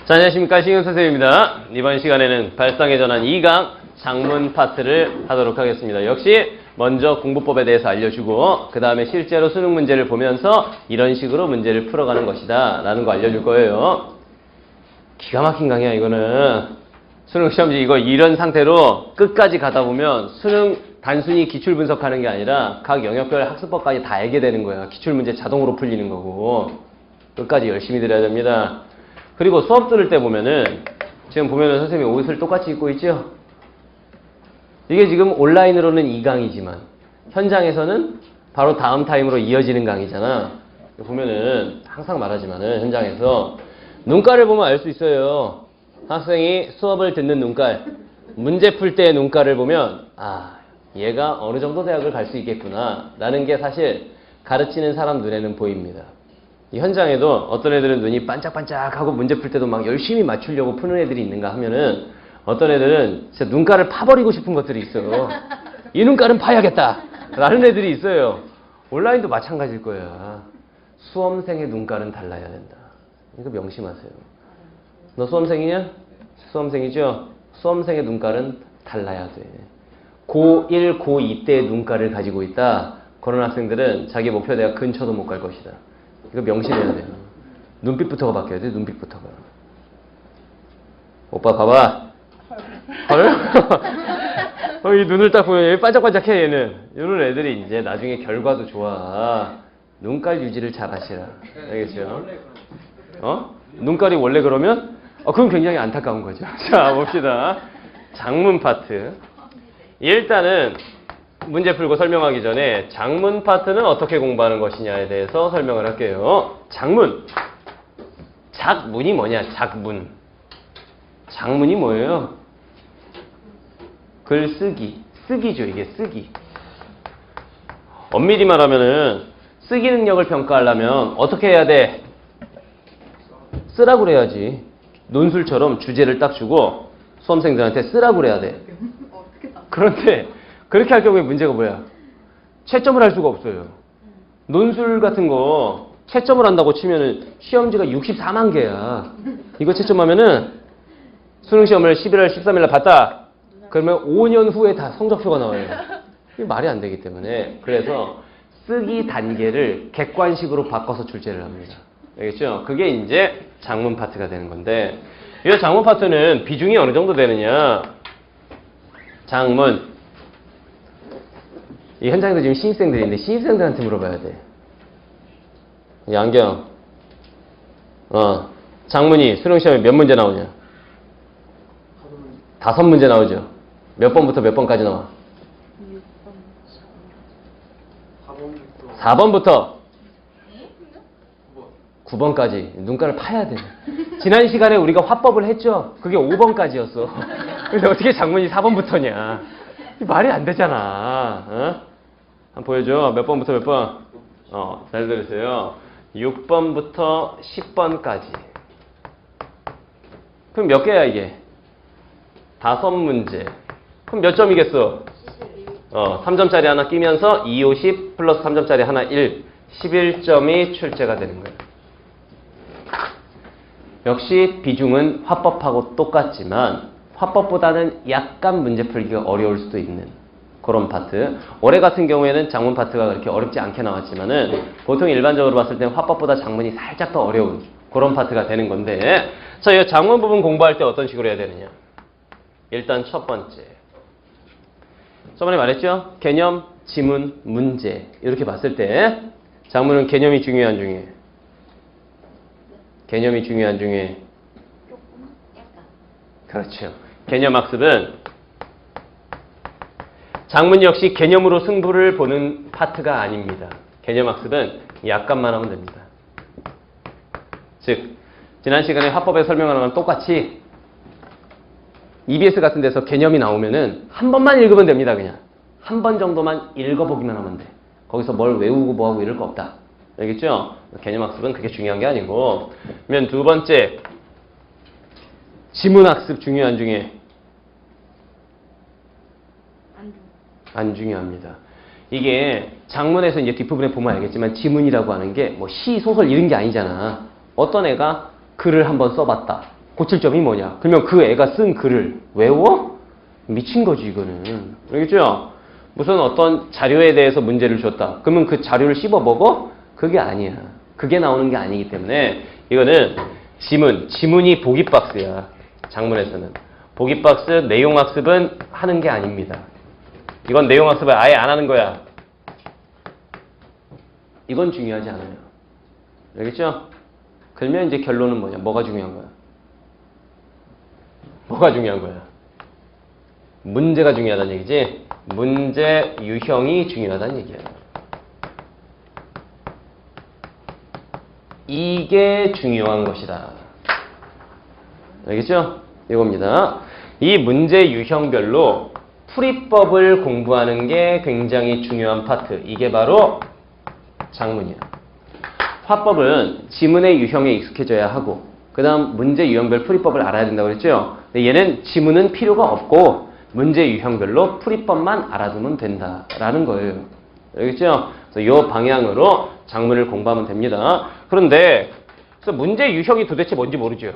자, 안녕하십니까. 신경 선생님입니다. 이번 시간에는 발상의 전환 2강 장문 파트를 하도록 하겠습니다. 역시 먼저 공부법에 대해서 알려주고 그 다음에 실제로 수능 문제를 보면서 이런 식으로 문제를 풀어가는 것이다 라는 거 알려줄 거예요. 기가 막힌 강의야 이거는. 수능 시험지 이거 이런 상태로 끝까지 가다 보면 수능 단순히 기출 분석하는 게 아니라 각 영역별 학습법까지 다 알게 되는 거야. 기출문제 자동으로 풀리는 거고. 끝까지 열심히 들어야 됩니다. 그리고 수업 들을 때 보면은 지금 보면은 선생님이 옷을 똑같이 입고 있죠? 이게 지금 온라인으로는 2강이지만 현장에서는 바로 다음 타임으로 이어지는 강의잖아. 보면은 항상 말하지만은 현장에서 눈깔을 보면 알 수 있어요. 학생이 수업을 듣는 눈깔, 문제 풀 때의 눈깔을 보면 아, 얘가 어느 정도 대학을 갈 수 있겠구나 라는 게 사실 가르치는 사람 눈에는 보입니다. 이 현장에도 어떤 애들은 눈이 반짝반짝하고 문제 풀 때도 막 열심히 맞추려고 푸는 애들이 있는가 하면은 어떤 애들은 진짜 눈깔을 파버리고 싶은 것들이 있어요. 이 눈깔은 파야겠다 라는 애들이 있어요. 온라인도 마찬가지일 거예요. 수험생의 눈깔은 달라야 된다. 이거 명심하세요. 너 수험생이냐? 수험생이죠? 수험생의 눈깔은 달라야 돼. 고1, 고2 때의 눈깔을 가지고 있다. 그런 학생들은 자기 목표 대학 근처도 못 갈 것이다. 이거 명심해야 돼요. 눈빛부터가 바뀌어야 돼. 눈빛부터가. 오빠 봐봐. 헐? 이 눈을 딱 보면 얘 반짝반짝해 얘는. 이런 애들이 이제 나중에 결과도 좋아. 눈깔 유지를 잘 하시라. 알겠죠? 눈깔이 원래 그러면? 그럼 굉장히 안타까운 거죠. 자, 봅시다. 장문 파트. 일단은 문제 풀고 설명하기 전에 장문 파트는 어떻게 공부하는 것이냐에 대해서 설명을 할게요. 장문. 작문이 뭐냐? 작문. 장문이 뭐예요? 글쓰기. 쓰기죠. 이게 쓰기. 엄밀히 말하면은 쓰기 능력을 평가하려면 어떻게 해야 돼? 쓰라고 그래야지. 논술처럼 주제를 딱 주고 수험생들한테 쓰라고 그래야 돼. 그런데 그렇게 할 경우에 문제가 뭐야? 채점을 할 수가 없어요. 논술 같은 거 채점을 한다고 치면은 시험지가 64만 개야. 이거 채점하면은 수능 시험을 11월 13일 날 봤다. 그러면 5년 후에 다 성적표가 나와요. 이게 말이 안 되기 때문에 그래서 쓰기 단계를 객관식으로 바꿔서 출제를 합니다. 알겠죠? 그게 이제 장문 파트가 되는 건데 이 장문 파트는 비중이 어느 정도 되느냐? 장문. 이 현장에도 지금 신입생들이 있는데 신입생들한테 물어봐야 돼. 양경. 장문이 수능 시험에 몇 문제 나오냐? 5문제 나오죠. 몇 번부터 몇 번까지 나와? 4번부터 9번까지 눈깔을 파야 돼. 지난 시간에 우리가 화법을 했죠? 그게 5번까지였어. 근데 어떻게 장문이 4번부터냐? 말이 안 되잖아. 한번 보여줘. 몇 번부터 몇 번? 잘 들으세요. 6번부터 10번까지. 그럼 몇 개야 이게? 5문제. 그럼 몇 점이겠어? 3점짜리 하나 끼면서 2, 5, 10 플러스 3점짜리 하나 1. 11점이 출제가 되는 거예요. 역시 비중은 화법하고 똑같지만 화법보다는 약간 문제 풀기가 어려울 수도 있는 그런 파트. 올해 같은 경우에는 장문 파트가 그렇게 어렵지 않게 나왔지만은 보통 일반적으로 봤을 때는 화법보다 장문이 살짝 더 어려운 그런 파트가 되는 건데 자, 이 장문 부분 공부할 때 어떤 식으로 해야 되느냐? 일단 첫 번째. 저번에 말했죠? 개념, 지문, 문제 이렇게 봤을 때 장문은 개념이 중요해 안 중요해? 개념이 중요해 안 중요해? 조금 약간. 그렇죠. 개념 학습은 장문 역시 개념으로 승부를 보는 파트가 아닙니다. 개념 학습은 약간만 하면 됩니다. 즉 지난 시간에 화법에 설명하는 건 똑같이 EBS 같은 데서 개념이 나오면은 한 번만 읽으면 됩니다. 그냥 한 번 정도만 읽어보기만 하면 돼. 거기서 뭘 외우고 뭐하고 이럴 거 없다. 알겠죠? 개념 학습은 그렇게 중요한 게 아니고. 그러면 두 번째, 지문 학습 중요해 안 중요해? 안 중요합니다. 이게 장문에서 이제 뒷부분에 보면 알겠지만 지문이라고 하는 게 뭐 시, 소설 이런 게 아니잖아. 어떤 애가 글을 한번 써봤다. 고칠 점이 뭐냐? 그러면 그 애가 쓴 글을 외워? 미친 거지 이거는. 알겠죠? 무슨 어떤 자료에 대해서 문제를 줬다. 그러면 그 자료를 씹어 먹어? 그게 아니야. 그게 나오는 게 아니기 때문에 이거는 지문이 보기 박스야. 장문에서는. 보기 박스, 내용 학습은 하는 게 아닙니다. 이건 내용 학습을 아예 안 하는 거야. 이건 중요하지 않아요. 알겠죠? 그러면 이제 결론은 뭐냐? 뭐가 중요한 거야? 뭐가 중요한 거야? 문제가 중요하다는 얘기지? 문제 유형이 중요하다는 얘기야. 이게 중요한 것이다. 알겠죠? 이겁니다. 이 문제 유형별로 풀이법을 공부하는 게 굉장히 중요한 파트. 이게 바로 장문이야. 화법은 지문의 유형에 익숙해져야 하고 그 다음 문제 유형별 풀이법을 알아야 된다고 그랬죠? 근데 얘는 지문은 필요가 없고 문제 유형별로 풀이법만 알아두면 된다라는 거예요. 알겠죠? 그래서 이 방향으로 장문을 공부하면 됩니다. 그런데 그래서 문제 유형이 도대체 뭔지 모르죠?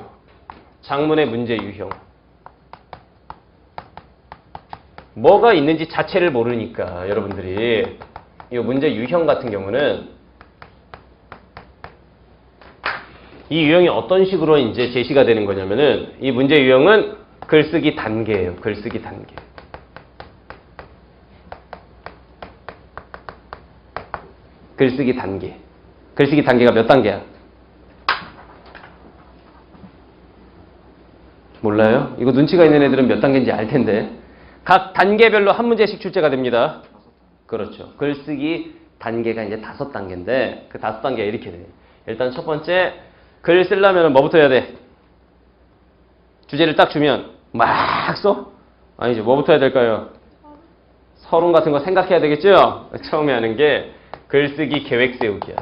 장문의 문제 유형. 뭐가 있는지 자체를 모르니까 여러분들이 이 문제 유형 같은 경우는 이 유형이 어떤 식으로 이제 제시가 되는 거냐면은 이 문제 유형은 글쓰기 단계예요. 글쓰기 단계. 글쓰기 단계. 글쓰기 단계가 몇 단계야? 몰라요? 이거 눈치가 있는 애들은 몇 단계인지 알 텐데. 각 단계별로 한 문제씩 출제가 됩니다. 그렇죠. 글쓰기 단계가 이제 5단계인데 그 5단계가 이렇게 돼. 일단 첫 번째 글 쓰려면 뭐부터 해야 돼? 주제를 딱 주면 막 써? 아니죠. 뭐부터 해야 될까요? 서론 같은 거 생각해야 되겠죠? 처음에 하는 게 글쓰기 계획 세우기야.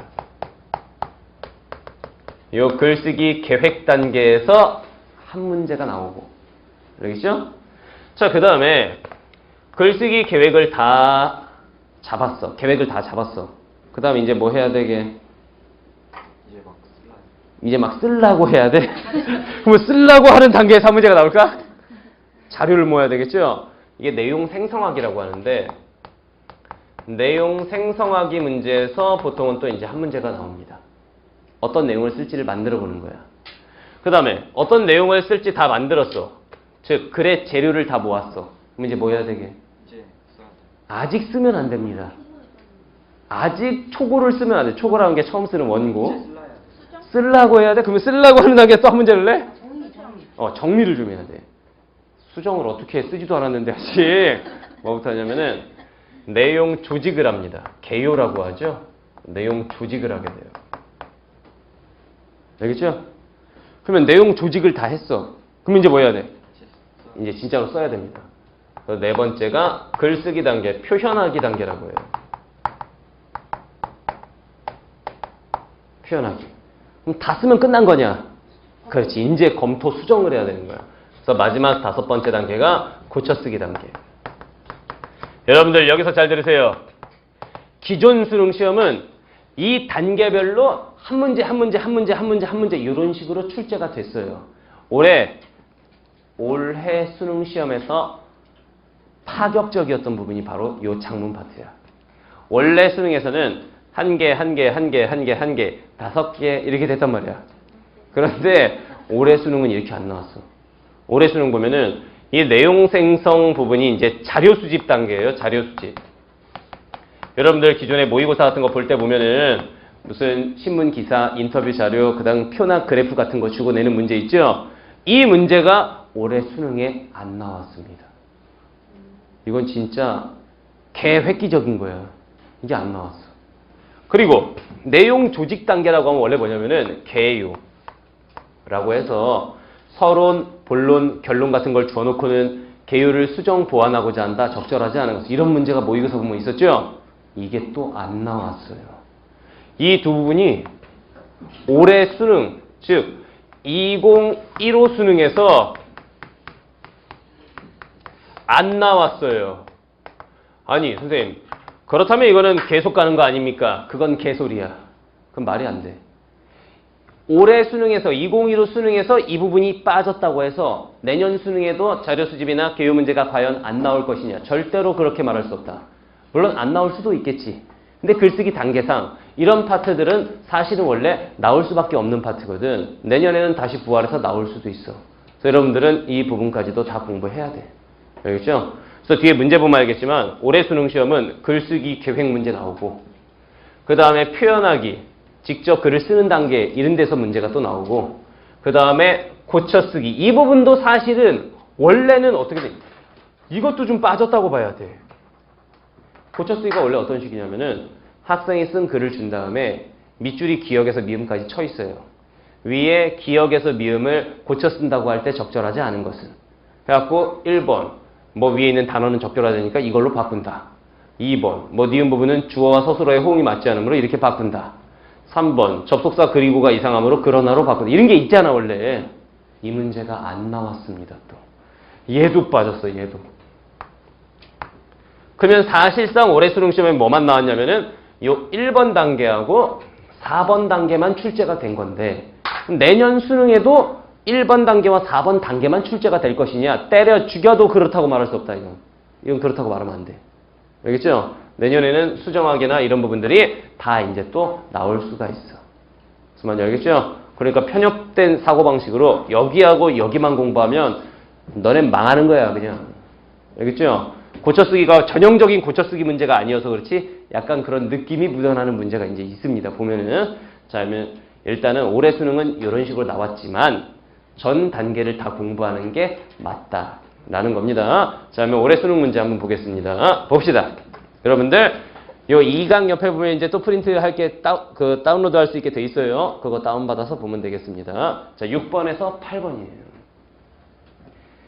요 글쓰기 계획 단계에서 한 문제가 나오고. 알겠죠? 자, 그 다음에 글쓰기 계획을 다 잡았어. 계획을 다 잡았어. 그 다음에 이제 뭐 해야 되게? 이제 막 쓰려고 해야 돼? 그럼 쓰려고 하는 단계에서 한 문제가 나올까? 자료를 모아야 되겠죠? 이게 내용 생성하기라고 하는데 내용 생성하기 문제에서 보통은 또 이제 한 문제가 나옵니다. 어떤 내용을 쓸지를 만들어 보는 거야. 그 다음에 어떤 내용을 쓸지 다 만들었어. 즉 글의 재료를 다 모았어. 그럼 이제 뭐 해야 되게? 아직 쓰면 안 됩니다. 아직 초고를 쓰면 안 돼. 초고라는 게 처음 쓰는 원고. 쓰려고 해야 돼? 그러면 쓰려고 하는 단계에 또 한 문제를 내? 정리를 좀 해야 돼. 수정을 어떻게 해? 쓰지도 않았는데 아직. 뭐부터 하냐면은 내용 조직을 합니다. 개요라고 하죠. 내용 조직을 하게 돼요. 알겠죠? 그러면 내용 조직을 다 했어. 그럼 이제 뭐 해야 돼? 이제 진짜로 써야 됩니다. 그래서 네 번째가 글쓰기 단계, 표현하기 단계라고 해요. 표현하기. 그럼 다 쓰면 끝난 거냐? 그렇지. 이제 검토, 수정을 해야 되는 거야. 그래서 마지막 5번째 단계가 고쳐쓰기 단계. 여러분들 여기서 잘 들으세요. 기존 수능 시험은 이 단계별로 한 문제 이런 식으로 출제가 됐어요. 올해 수능 시험에서 파격적이었던 부분이 바로 이 장문 파트야. 원래 수능에서는 한 개, 5개 이렇게 됐단 말이야. 그런데 올해 수능은 이렇게 안 나왔어. 올해 수능 보면은 이 내용 생성 부분이 이제 자료 수집 단계예요. 자료 수집. 여러분들 기존에 모의고사 같은 거 볼 때 보면은 무슨 신문 기사, 인터뷰 자료, 그다음 표나 그래프 같은 거 주고 내는 문제 있죠? 이 문제가 올해 수능에 안 나왔습니다. 이건 진짜 개획기적인 거야. 이게 안 나왔어. 그리고 내용 조직 단계라고 하면 원래 뭐냐면은 개요라고 해서 서론, 본론, 결론 같은 걸 주어놓고는 개요를 수정 보완하고자 한다. 적절하지 않은 것. 이런 문제가 모의고사 보면 있었죠? 이게 또 안 나왔어요. 이 두 부분이 올해 수능, 즉 2015 수능에서 안 나왔어요. 아니 선생님, 그렇다면 이거는 계속 가는 거 아닙니까? 그건 개소리야. 그건 말이 안 돼. 올해 수능에서 2015 수능에서 이 부분이 빠졌다고 해서 내년 수능에도 자료 수집이나 개요 문제가 과연 안 나올 것이냐? 절대로 그렇게 말할 수 없다. 물론 안 나올 수도 있겠지. 근데 글쓰기 단계상 이런 파트들은 사실은 원래 나올 수밖에 없는 파트거든. 내년에는 다시 부활해서 나올 수도 있어. 그래서 여러분들은 이 부분까지도 다 공부해야 돼. 알겠죠? 그래서 뒤에 문제 보면 알겠지만 올해 수능 시험은 글쓰기 계획 문제 나오고 그 다음에 표현하기, 직접 글을 쓰는 단계 이런 데서 문제가 또 나오고 그 다음에 고쳐쓰기 이 부분도 사실은 원래는 어떻게 돼? 이것도 좀 빠졌다고 봐야 돼. 고쳐쓰기가 원래 어떤 식이냐면은 학생이 쓴 글을 준 다음에 밑줄이 기역에서 미음까지 쳐 있어요. 위에 기역에서 미음을 고쳐 쓴다고 할 때 적절하지 않은 것은 그래갖고 1번 뭐 위에 있는 단어는 적절하다니까 이걸로 바꾼다. 2번 뭐 니은 부분은 주어와 서술어의 호응이 맞지 않으므로 이렇게 바꾼다. 3번 접속사 그리고가 이상하므로 그러나로 바꾼다. 이런 게 있잖아 원래. 이 문제가 안 나왔습니다. 또 얘도 빠졌어. 얘도. 그러면 사실상 올해 수능 시험에 뭐만 나왔냐면은 요 1번 단계하고 4번 단계만 출제가 된 건데 내년 수능에도 1번 단계와 4번 단계만 출제가 될 것이냐? 때려 죽여도 그렇다고 말할 수 없다. 이건 그렇다고 말하면 안 돼. 알겠죠? 내년에는 수정하기나 이런 부분들이 다 이제 또 나올 수가 있어. 무슨 말인지 알겠죠? 그러니까 편협된 사고방식으로 여기하고 여기만 공부하면 너넨 망하는 거야 그냥. 알겠죠? 고쳐쓰기가 전형적인 고쳐쓰기 문제가 아니어서 그렇지 약간 그런 느낌이 묻어나는 문제가 이제 있습니다. 보면은 자, 그러면 일단은 올해 수능은 이런 식으로 나왔지만 전 단계를 다 공부하는 게 맞다라는 겁니다. 자, 그러면 올해 수능 문제 한번 보겠습니다. 봅시다. 여러분들 요 2강 옆에 보면 이제 또 프린트 할 게 다운로드 할 수 있게 돼 있어요. 그거 다운받아서 보면 되겠습니다. 자, 6번에서 8번이에요.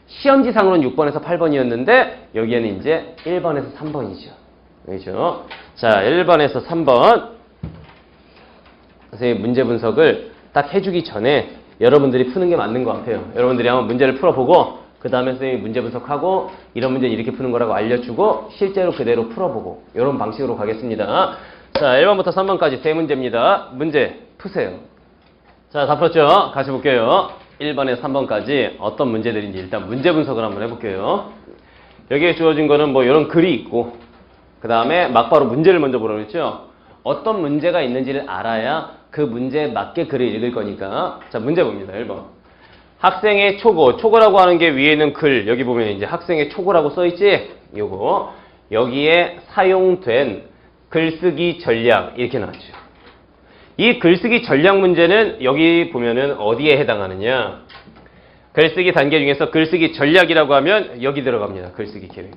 시험지상으로는 6번에서 8번이었는데 여기에는 이제 1번에서 3번이죠. 그렇죠? 자, 1번에서 3번 선생님 문제 분석을 딱 해주기 전에 여러분들이 푸는 게 맞는 것 같아요. 여러분들이 한번 문제를 풀어보고 그 다음에 선생님이 문제 분석하고 이런 문제는 이렇게 푸는 거라고 알려주고 실제로 그대로 풀어보고 이런 방식으로 가겠습니다. 자, 1번부터 3번까지 세 문제입니다. 문제 푸세요. 자, 다 풀었죠? 같이 볼게요. 1번에서 3번까지 어떤 문제들인지 일단 문제 분석을 한번 해볼게요. 여기에 주어진 거는 뭐 이런 글이 있고 그 다음에 막바로 문제를 먼저 보라고 했죠. 어떤 문제가 있는지를 알아야 그 문제에 맞게 글을 읽을 거니까. 자, 문제 봅니다. 1번. 학생의 초고. 초고라고 하는 게 위에 있는 글. 여기 보면 이제 학생의 초고라고 써있지? 요거. 여기에 사용된 글쓰기 전략. 이렇게 나왔죠. 이 글쓰기 전략 문제는 여기 보면은 어디에 해당하느냐. 글쓰기 단계 중에서 글쓰기 전략이라고 하면 여기 들어갑니다. 글쓰기 계획.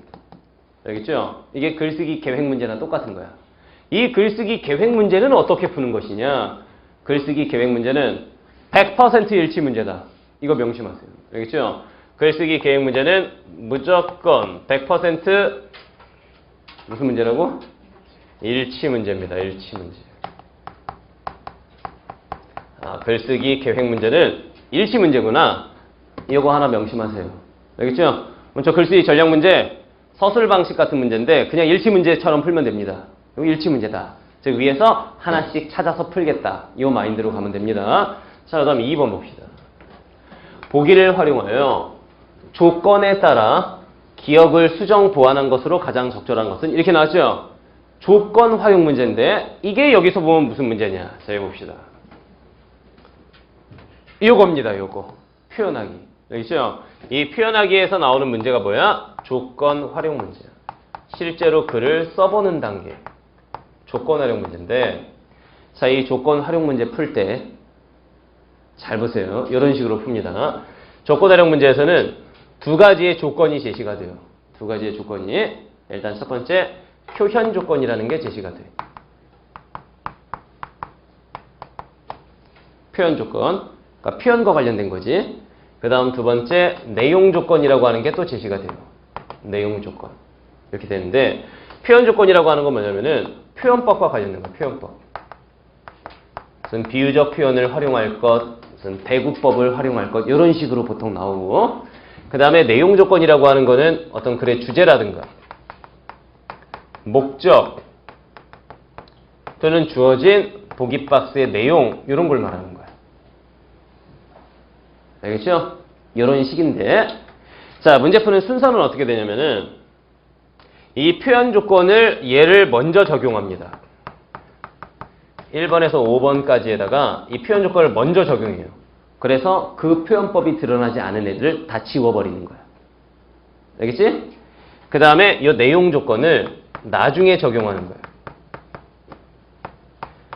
알겠죠? 이게 글쓰기 계획 문제랑 똑같은 거야. 이 글쓰기 계획 문제는 어떻게 푸는 것이냐? 글쓰기 계획 문제는 100% 일치 문제다. 이거 명심하세요. 알겠죠? 글쓰기 계획 문제는 무조건 100% 무슨 문제라고? 일치 문제입니다. 일치 문제. 아, 글쓰기 계획 문제는 일치 문제구나. 이거 하나 명심하세요. 알겠죠? 먼저 글쓰기 전략 문제, 서술 방식 같은 문제인데 그냥 일치 문제처럼 풀면 됩니다. 여기 일치 문제다. 즉 위에서 하나씩 찾아서 풀겠다. 이 마인드로 가면 됩니다. 자, 그 다음에 2번 봅시다. 보기를 활용하여 조건에 따라 기억을 수정 보완한 것으로 가장 적절한 것은 이렇게 나왔죠. 조건 활용 문제인데 이게 여기서 보면 무슨 문제냐. 자, 해봅시다. 요겁니다. 요거. 표현하기. 알겠죠? 이 표현하기에서 나오는 문제가 뭐야? 조건 활용 문제야. 실제로 글을 써보는 단계. 조건 활용 문제인데 자, 이 조건 활용 문제 풀 때 잘 보세요. 이런 식으로 풉니다. 조건 활용 문제에서는 두 가지의 조건이 제시가 돼요. 두 가지의 조건이 일단 첫 번째 표현 조건이라는 게 제시가 돼. 표현 조건. 그러니까 표현과 관련된 거지. 그 다음 두 번째 내용 조건이라고 하는 게 또 제시가 돼요. 내용 조건. 이렇게 되는데 표현 조건이라고 하는 건 뭐냐면은 표현법과 관련된 거예요. 표현법. 무슨 비유적 표현을 활용할 것, 무슨 배구법을 활용할 것 이런 식으로 보통 나오고 그 다음에 내용 조건이라고 하는 거는 어떤 글의 주제라든가 목적 또는 주어진 보기 박스의 내용 이런 걸 말하는 거예요. 알겠죠? 이런 식인데, 자, 문제 푸는 순서는 어떻게 되냐면은 이 표현 조건을 얘를 먼저 적용합니다. 1번에서 5번까지에다가 이 표현 조건을 먼저 적용해요. 그래서 그 표현법이 드러나지 않은 애들을 다 지워버리는 거야. 알겠지? 그 다음에 이 내용 조건을 나중에 적용하는 거야.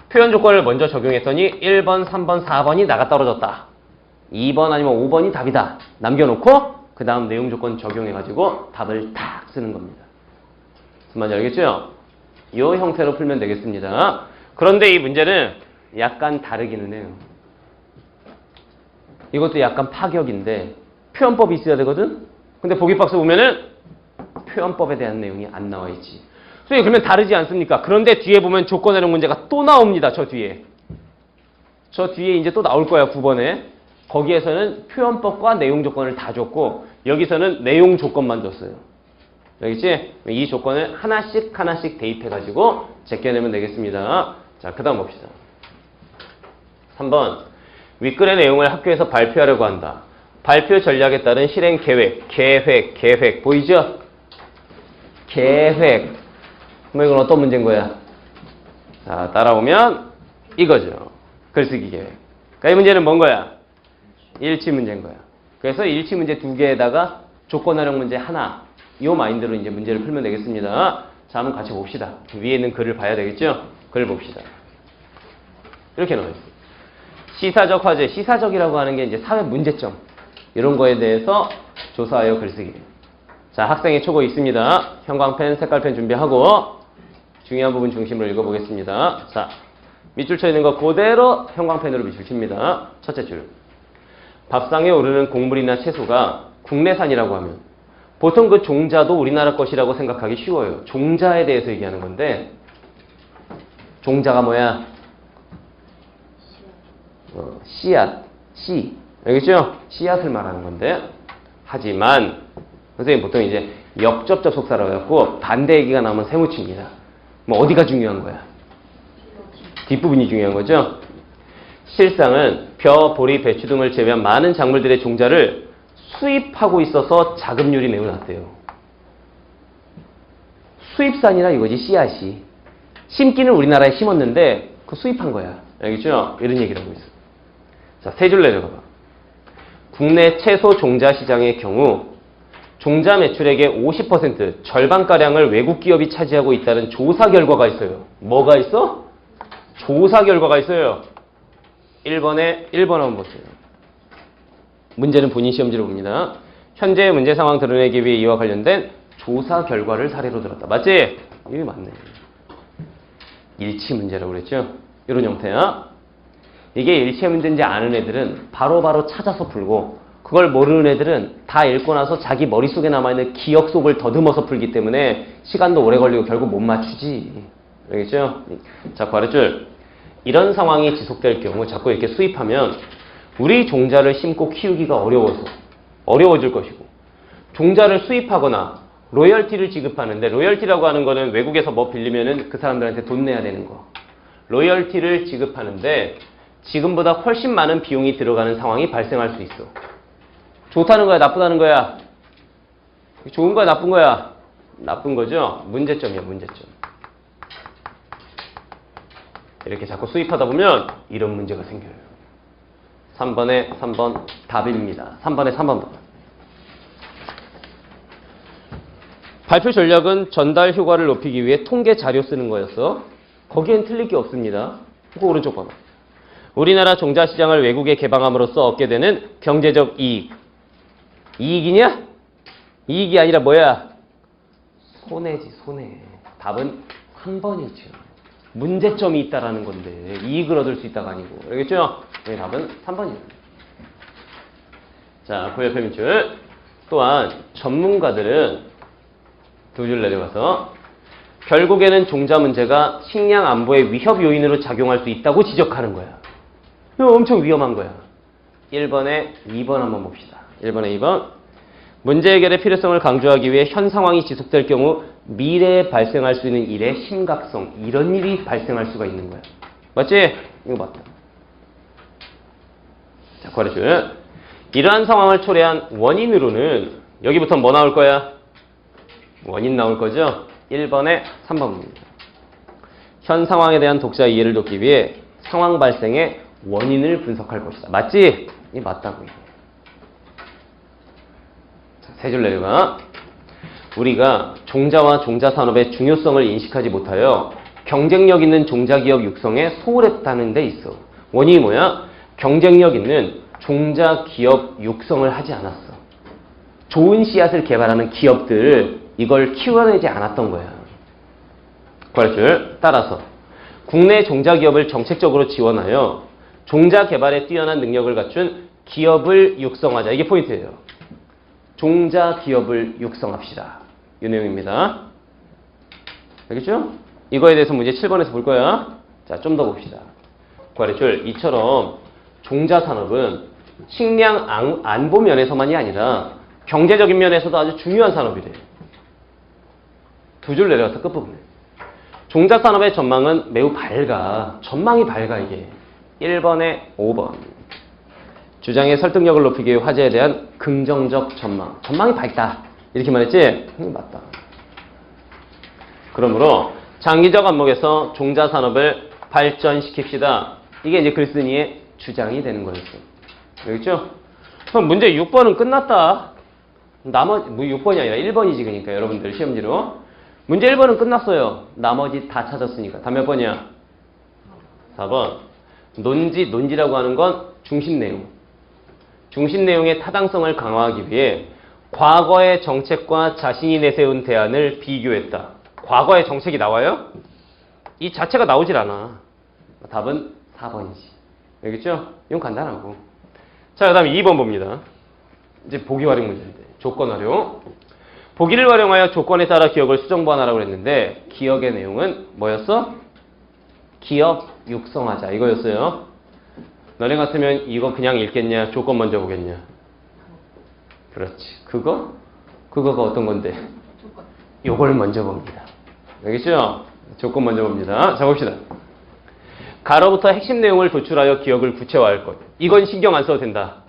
표현 조건을 먼저 적용했더니 1번, 3번, 4번이 나가 떨어졌다. 2번 아니면 5번이 답이다. 남겨놓고 그 다음 내용 조건 적용해가지고 답을 딱 쓰는 겁니다. 무슨 말인지 알겠죠? 이 형태로 풀면 되겠습니다. 그런데 이 문제는 약간 다르기는 해요. 이것도 약간 파격인데 표현법이 있어야 되거든? 근데 보기 박스 보면은 표현법에 대한 내용이 안 나와 있지. 선생님 그러면 다르지 않습니까? 그런데 뒤에 보면 조건 해석 문제가 또 나옵니다. 저 뒤에. 저 뒤에 이제 또 나올 거야. 9번에. 거기에서는 표현법과 내용 조건을 다 줬고 여기서는 내용 조건만 줬어요. 알겠지? 이 조건을 하나씩 대입해가지고 제껴내면 되겠습니다. 자, 그 다음 봅시다. 3번. 윗글의 내용을 학교에서 발표하려고 한다. 발표 전략에 따른 실행 계획. 보이죠? 계획. 뭐 이건 어떤 문제인 거야? 자, 따라오면 이거죠. 글쓰기 계획. 그러니까 이 문제는 뭔 거야? 일치 문제인 거야. 그래서 일치 문제 2개에다가 조건 활용 문제 하나. 이 마인드로 이제 문제를 풀면 되겠습니다. 자, 한번 같이 봅시다. 위에 있는 글을 봐야 되겠죠? 글 봅시다. 이렇게 나와 있습니다. 시사적 화제, 시사적이라고 하는 게 이제 사회 문제점 이런 거에 대해서 조사하여 글쓰기. 자, 학생의 초고 있습니다. 형광펜, 색깔펜 준비하고 중요한 부분 중심으로 읽어보겠습니다. 자, 밑줄 쳐 있는 거 그대로 형광펜으로 밑줄 칩니다. 첫째 줄. 밥상에 오르는 곡물이나 채소가 국내산이라고 하면 보통 그 종자도 우리나라 것이라고 생각하기 쉬워요. 종자에 대해서 얘기하는 건데 종자가 뭐야? 씨앗, 씨. 알겠죠? 씨앗을 말하는 건데 하지만 선생님 보통 이제 역접접 속사라고 해갖고 반대 얘기가 나오면 세무칩니다. 뭐 어디가 중요한 거야? 뒷부분이 중요한 거죠? 실상은 벼, 보리, 배추 등을 제외한 많은 작물들의 종자를 수입하고 있어서 자급률이 매우 낮대요. 수입산이라 이거지, 씨앗이. 심기는 우리나라에 심었는데 그 수입한 거야. 알겠죠? 이런 얘기를 하고 있어. 자, 세 줄 내려가봐. 국내 채소 종자 시장의 경우 종자 매출액의 50% 절반가량을 외국 기업이 차지하고 있다는 조사 결과가 있어요. 뭐가 있어? 조사 결과가 있어요. 1번 한번 보세요. 문제는 본인 시험지로 봅니다. 현재의 문제 상황 드러내기 위해 이와 관련된 조사 결과를 사례로 들었다. 맞지? 이게 맞네. 일치 문제라고 그랬죠? 이런 형태야. 이게 일치 문제인지 아는 애들은 바로바로 찾아서 풀고 그걸 모르는 애들은 다 읽고 나서 자기 머릿속에 남아있는 기억 속을 더듬어서 풀기 때문에 시간도 오래 걸리고 결국 못 맞추지. 알겠죠? 자, 아랫줄. 이런 상황이 지속될 경우 자꾸 이렇게 수입하면 우리 종자를 심고 키우기가 어려워질 것이고 종자를 수입하거나 로열티를 지급하는데 로열티라고 하는 거는 외국에서 뭐 빌리면은 그 사람들한테 돈 내야 되는 거. 로열티를 지급하는데 지금보다 훨씬 많은 비용이 들어가는 상황이 발생할 수 있어. 좋다는 거야, 나쁘다는 거야? 좋은 거야, 나쁜 거야? 나쁜 거죠? 문제점이야, 문제점. 이렇게 자꾸 수입하다 보면 이런 문제가 생겨요. 3번 답입니다. 3번에 3번. 발표 전략은 전달 효과를 높이기 위해 통계 자료 쓰는 거였어. 거기엔 틀릴 게 없습니다. 그 오른쪽 봐봐. 우리나라 종자 시장을 외국에 개방함으로써 얻게 되는 경제적 이익. 이익이냐? 이익이 아니라 뭐야? 손해지, 손해. 답은 한 번이죠. 문제점이 있다라는 건데 이익을 얻을 수 있다가 아니고. 알겠죠? 네, 답은 3번입니다. 자, 그 옆에 밑줄. 또한 전문가들은 두 줄 내려가서 결국에는 종자 문제가 식량 안보의 위협 요인으로 작용할 수 있다고 지적하는 거야. 이거 엄청 위험한 거야. 1번에 2번 한번 봅시다. 1번에 2번. 문제 해결의 필요성을 강조하기 위해 현 상황이 지속될 경우 미래에 발생할 수 있는 일의 심각성, 이런 일이 발생할 수가 있는 거야. 맞지? 이거 맞다. 자, 괄호줄. 이러한 상황을 초래한 원인으로는 여기부터 뭐 나올 거야? 원인 나올 거죠? 1번에 3번입니다. 현 상황에 대한 독자 이해를 돕기 위해 상황 발생의 원인을 분석할 것이다. 맞지? 이 맞다고. 세 줄 내려가. 우리가 종자와 종자산업의 중요성을 인식하지 못하여 경쟁력 있는 종자기업 육성에 소홀했다는 데 있어. 원인이 뭐야? 경쟁력 있는 종자기업 육성을 하지 않았어. 좋은 씨앗을 개발하는 기업들 이걸 키워내지 않았던 거야. 그럴 따라서 국내 종자기업을 정책적으로 지원하여 종자 개발에 뛰어난 능력을 갖춘 기업을 육성하자. 이게 포인트예요. 종자 기업을 육성합시다. 이 내용입니다. 알겠죠? 이거에 대해서 문제 7번에서 볼 거야. 자, 좀 더 봅시다. 구하래줄 이처럼 종자 산업은 식량 안보 면에서만이 아니라 경제적인 면에서도 아주 중요한 산업이래. 두 줄 내려가서 끝부분에. 종자 산업의 전망은 매우 밝아. 전망이 밝아 이게. 1번에 5번. 주장의 설득력을 높이기 위해 화제에 대한 긍정적 전망. 전망이 밝다. 이렇게 말했지? 맞다. 그러므로 장기적 안목에서 종자 산업을 발전시킵시다. 이게 이제 글쓴이의 주장이 되는 거였어. 알겠죠? 그럼 문제 6번은 끝났다. 나머지, 6번이 아니라 1번이지, 그러니까 여러분들 시험지로. 문제 1번은 끝났어요. 나머지 다 찾았으니까. 다 몇 번이야? 4번. 논지라고 하는 건 중심 내용. 중심 내용의 타당성을 강화하기 위해 과거의 정책과 자신이 내세운 대안을 비교했다. 과거의 정책이 나와요? 이 자체가 나오질 않아. 답은 4번이지. 알겠죠? 이건 간단하고. 자, 그 다음에 2번 봅니다. 이제 보기 활용 문제인데. 조건 활용. 보기를 활용하여 조건에 따라 기억을 수정 보완하라고 했는데 기억의 내용은 뭐였어? 기억 육성하자. 이거였어요. 너네 같으면 이거 그냥 읽겠냐? 조건 먼저 보겠냐? 그렇지. 그거가 어떤 건데? 요걸 먼저 봅니다. 알겠죠? 조건 먼저 봅니다. 자, 봅시다. 가로부터 핵심 내용을 도출하여 기억을 구체화할 것. 이건 신경 안 써도 된다.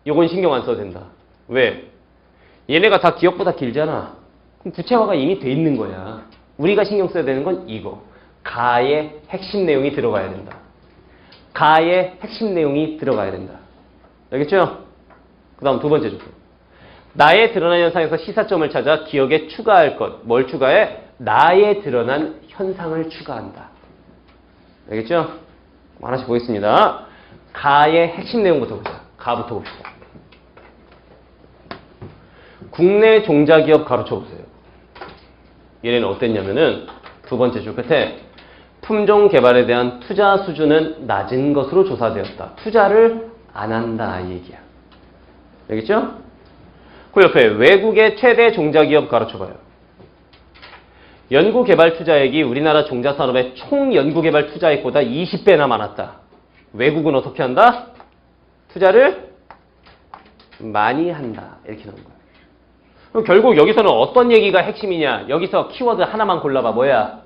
요건 신경 안 써도 된다. 왜? 얘네가 다 기억보다 길잖아. 그럼 구체화가 이미 돼 있는 거야. 우리가 신경 써야 되는 건 이거. 가의 핵심 내용이 들어가야 된다. 가의 핵심 내용이 들어가야 된다. 알겠죠? 그 다음 두 번째 조건. 나의 드러난 현상에서 시사점을 찾아 기억에 추가할 것. 뭘 추가해? 나의 드러난 현상을 추가한다. 알겠죠? 하나씩 보겠습니다. 가의 핵심 내용부터 보자. 가부터 봅시다. 국내 종자기업 가로쳐보세요. 얘네는 어땠냐면은 두 번째 줄 끝에 품종 개발에 대한 투자 수준은 낮은 것으로 조사되었다. 투자를 안 한다 이 얘기야. 알겠죠? 그 옆에 외국의 최대 종자기업 가로쳐봐요. 연구개발 투자액이 우리나라 종자산업의 총 연구개발 투자액보다 20배나 많았다. 외국은 어떻게 한다? 투자를 많이 한다. 이렇게 나온 거야. 그럼 결국 여기서는 어떤 얘기가 핵심이냐? 여기서 키워드 하나만 골라봐. 뭐야?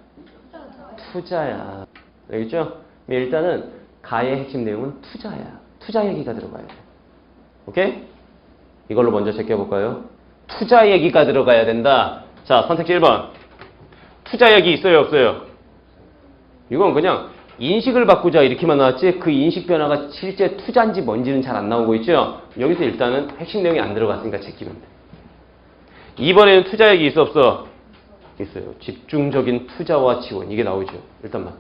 투자야. 알겠죠? 일단은 가의 핵심 내용은 투자야. 투자 얘기가 들어가야 돼. 오케이? 이걸로 먼저 제껴볼까요? 투자 얘기가 들어가야 된다. 자, 선택지 1번. 투자 얘기 있어요? 없어요? 이건 그냥 인식을 바꾸자 이렇게만 나왔지 그 인식 변화가 실제 투자인지 뭔지는 잘 안 나오고 있죠? 여기서 일단은 핵심 내용이 안 들어갔으니까 제끼면 돼. 2번에는 투자 얘기 있어? 없어? 있어요. 집중적인 투자와 지원. 이게 나오죠. 일단 맞다.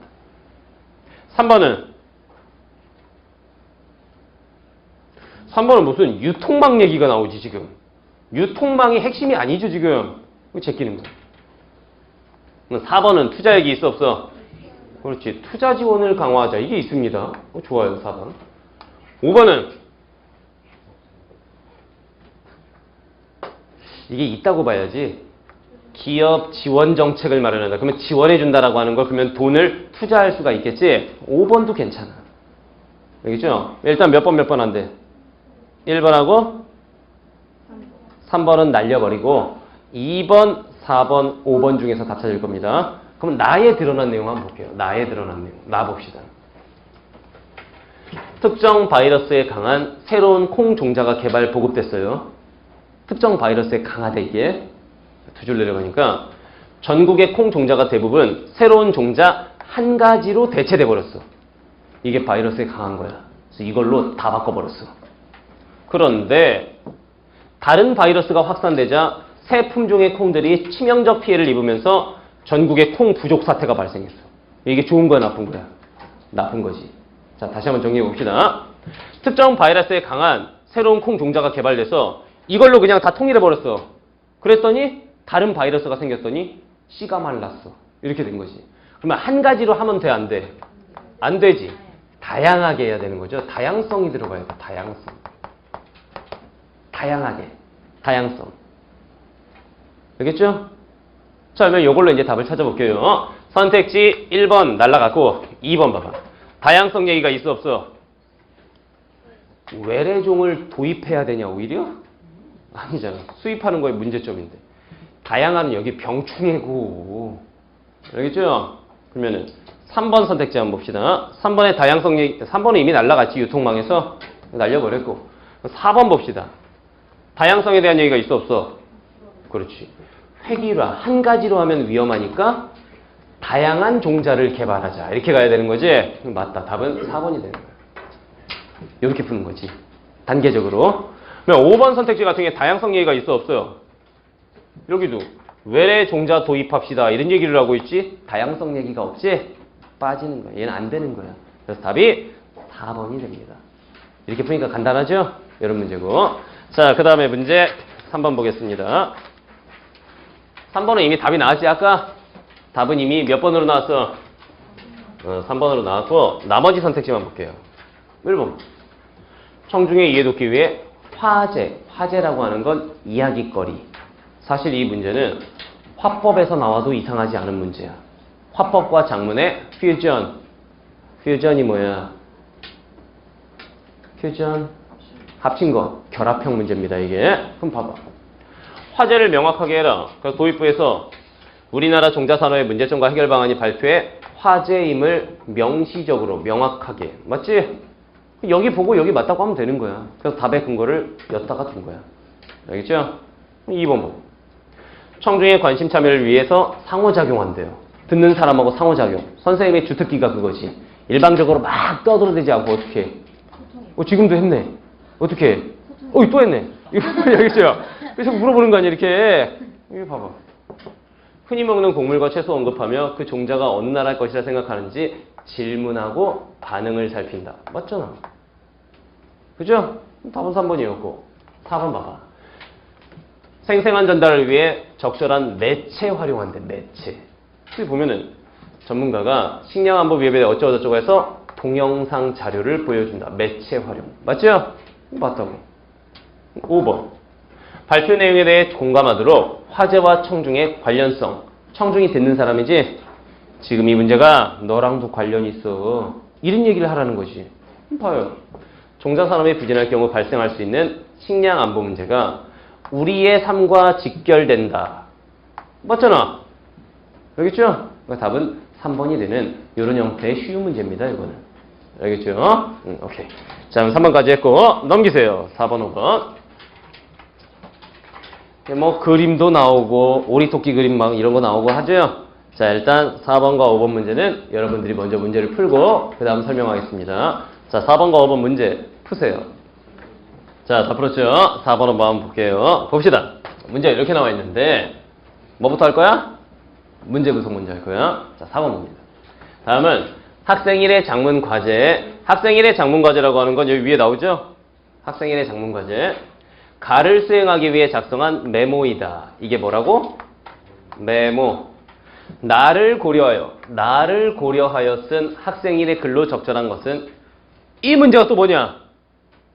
3번은 무슨 유통망 얘기가 나오지 지금. 유통망이 핵심이 아니죠 지금. 이거 제끼는 거야. 4번은 투자 얘기 있어? 없어? 그렇지. 투자 지원을 강화하자. 이게 있습니다. 좋아요. 4번. 5번은 이게 있다고 봐야지. 기업 지원 정책을 마련한다. 그러면 지원해준다라고 하는 걸 그러면 돈을 투자할 수가 있겠지. 5번도 괜찮아. 알겠죠? 일단 몇 번 안 돼? 1번하고 3번은 날려버리고 2번, 4번, 5번 중에서 답 찾을 겁니다. 그럼 나의 드러난 내용 한번 볼게요. 나의 드러난 내용. 나 봅시다. 특정 바이러스에 강한 새로운 콩 종자가 개발 보급됐어요. 특정 바이러스에 강하대 이게. 두 줄 내려가니까 전국의 콩 종자가 대부분 새로운 종자 한 가지로 대체돼 버렸어. 이게 바이러스에 강한 거야. 그래서 이걸로 다 바꿔버렸어. 그런데 다른 바이러스가 확산되자 새 품종의 콩들이 치명적 피해를 입으면서 전국에 콩 부족 사태가 발생했어. 이게 좋은 거야, 나쁜 거야? 나쁜 거지. 자, 다시 한번 정리해 봅시다. 특정 바이러스에 강한 새로운 콩 종자가 개발돼서 이걸로 그냥 다 통일해 버렸어. 그랬더니 다른 바이러스가 생겼더니 씨가 말랐어. 이렇게 된 거지. 그러면 한 가지로 하면 돼, 안 돼? 안 되지. 다양하게 해야 되는 거죠. 다양성이 들어가야 돼. 다양성. 다양하게. 다양성. 알겠죠? 자, 그러면 이걸로 이제 답을 찾아볼게요. 선택지 1번 날라갔고 2번 봐봐. 다양성 얘기가 있어 없어? 외래종을 도입해야 되냐 오히려? 아니잖아. 수입하는 거에 문제점인데. 다양한 여기 병충해고. 알겠죠? 그러면은 3번 선택지 한번 봅시다. 3번의 다양성 얘기, 3번은 이미 날라갔지. 유통망에서 날려버렸고. 4번 봅시다. 다양성에 대한 얘기가 있어 없어? 그렇지. 획일화, 한 가지로 하면 위험하니까 다양한 종자를 개발하자. 이렇게 가야 되는 거지? 맞다. 답은 4번이 되는 거야. 이렇게 푸는 거지. 단계적으로. 그러면 5번 선택지 같은 게 다양성 얘기가 있어 없어요? 여기도 외래 종자 도입합시다. 이런 얘기를 하고 있지? 다양성 얘기가 없지? 빠지는 거야. 얘는 안 되는 거야. 그래서 답이 4번이 됩니다. 이렇게 푸니까 간단하죠? 이런 문제고. 자, 그 다음에 문제 3번 보겠습니다. 3번은 이미 답이 나왔지, 아까? 답은 이미 몇 번으로 나왔어? 3번으로 나왔고, 나머지 선택지만 볼게요. 1번. 청중의 이해 돕기 위해 화제. 화제라고 하는 건 이야깃거리. 사실 이 문제는 화법에서 나와도 이상하지 않은 문제야. 화법과 작문의 퓨전. 퓨전이 뭐야? 퓨전. 합친 거. 결합형 문제입니다, 이게. 그럼 봐봐. 화제를 명확하게 해라. 그래서 도입부에서 우리나라 종자산업의 문제점과 해결 방안이 발표해 화제임을 명시적으로 명확하게. 맞지? 여기 보고 여기 맞다고 하면 되는 거야. 그래서 답의 근거를 엿다가 둔 거야. 알겠죠? 2번 보고. 청중의 관심 참여를 위해서 상호작용한대요. 듣는 사람하고 상호작용. 선생님의 주특기가 그거지. 일방적으로 막 떠들어대지 않고 어떻게 해? 지금도 했네. 어떻게 해? 또 했네. 이거 알겠죠? 그래서 물어보는 거 아니야, 이렇게. 이거 봐봐. 흔히 먹는 곡물과 채소 언급하며 그 종자가 어느 나라의 것이라 생각하는지 질문하고 반응을 살핀다. 맞잖아. 그죠? 답은 3번이었고. 4번 봐봐. 생생한 전달을 위해 적절한 매체 활용한대, 매체. 여기 보면은 전문가가 식량안보위원회에 어쩌고저쩌고 해서 동영상 자료를 보여준다. 매체 활용. 맞죠? 맞다고. 5번. 발표 내용에 대해 공감하도록 화제와 청중의 관련성. 청중이 듣는 사람이지? 지금 이 문제가 너랑도 관련이 있어. 이런 얘기를 하라는 거지. 봐요. 종자산업이 부진할 경우 발생할 수 있는 식량 안보 문제가 우리의 삶과 직결된다. 맞잖아. 알겠죠? 그러니까 답은 3번이 되는 이런 형태의 쉬운 문제입니다. 이거는. 알겠죠? 오케이. 자, 그럼 3번까지 했고 넘기세요. 4번, 5번. 뭐 그림도 나오고 오리토끼 그림 막 이런 거 나오고 하죠. 자, 일단 4번과 5번 문제는 여러분들이 먼저 문제를 풀고 그 다음 설명하겠습니다. 자, 4번과 5번 문제 푸세요. 자, 다 풀었죠? 4번, 5번 한번 볼게요. 봅시다. 문제가 이렇게 나와 있는데 뭐부터 할 거야? 문제 구성 문제 할 거야. 자, 4번 봅니다. 다음은 학생일의 작문 과제. 학생일의 작문 과제라고 하는 건 여기 위에 나오죠? 학생일의 작문 과제. 가를 수행하기 위해 작성한 메모이다. 이게 뭐라고? 메모. 나를 고려하여 쓴 학생일의 글로 적절한 것은 이 문제가 또 뭐냐?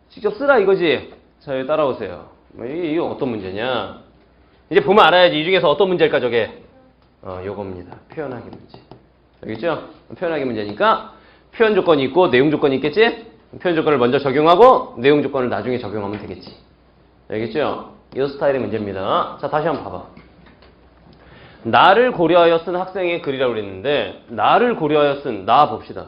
직접 쓰라 이거지. 자, 여기 따라오세요. 이거 어떤 문제냐? 이제 보면 알아야지. 이 중에서 어떤 문제일까 저게? 요겁니다. 표현하기 문제. 알겠죠? 표현하기 문제니까 표현 조건이 있고 내용 조건이 있겠지? 표현 조건을 먼저 적용하고 내용 조건을 나중에 적용하면 되겠지. 알겠죠? 이 스타일의 문제입니다. 자, 다시 한번 봐봐. 나를 고려하여 쓴 학생의 글이라고 그랬는데 나를 고려하여 쓴 나 봅시다.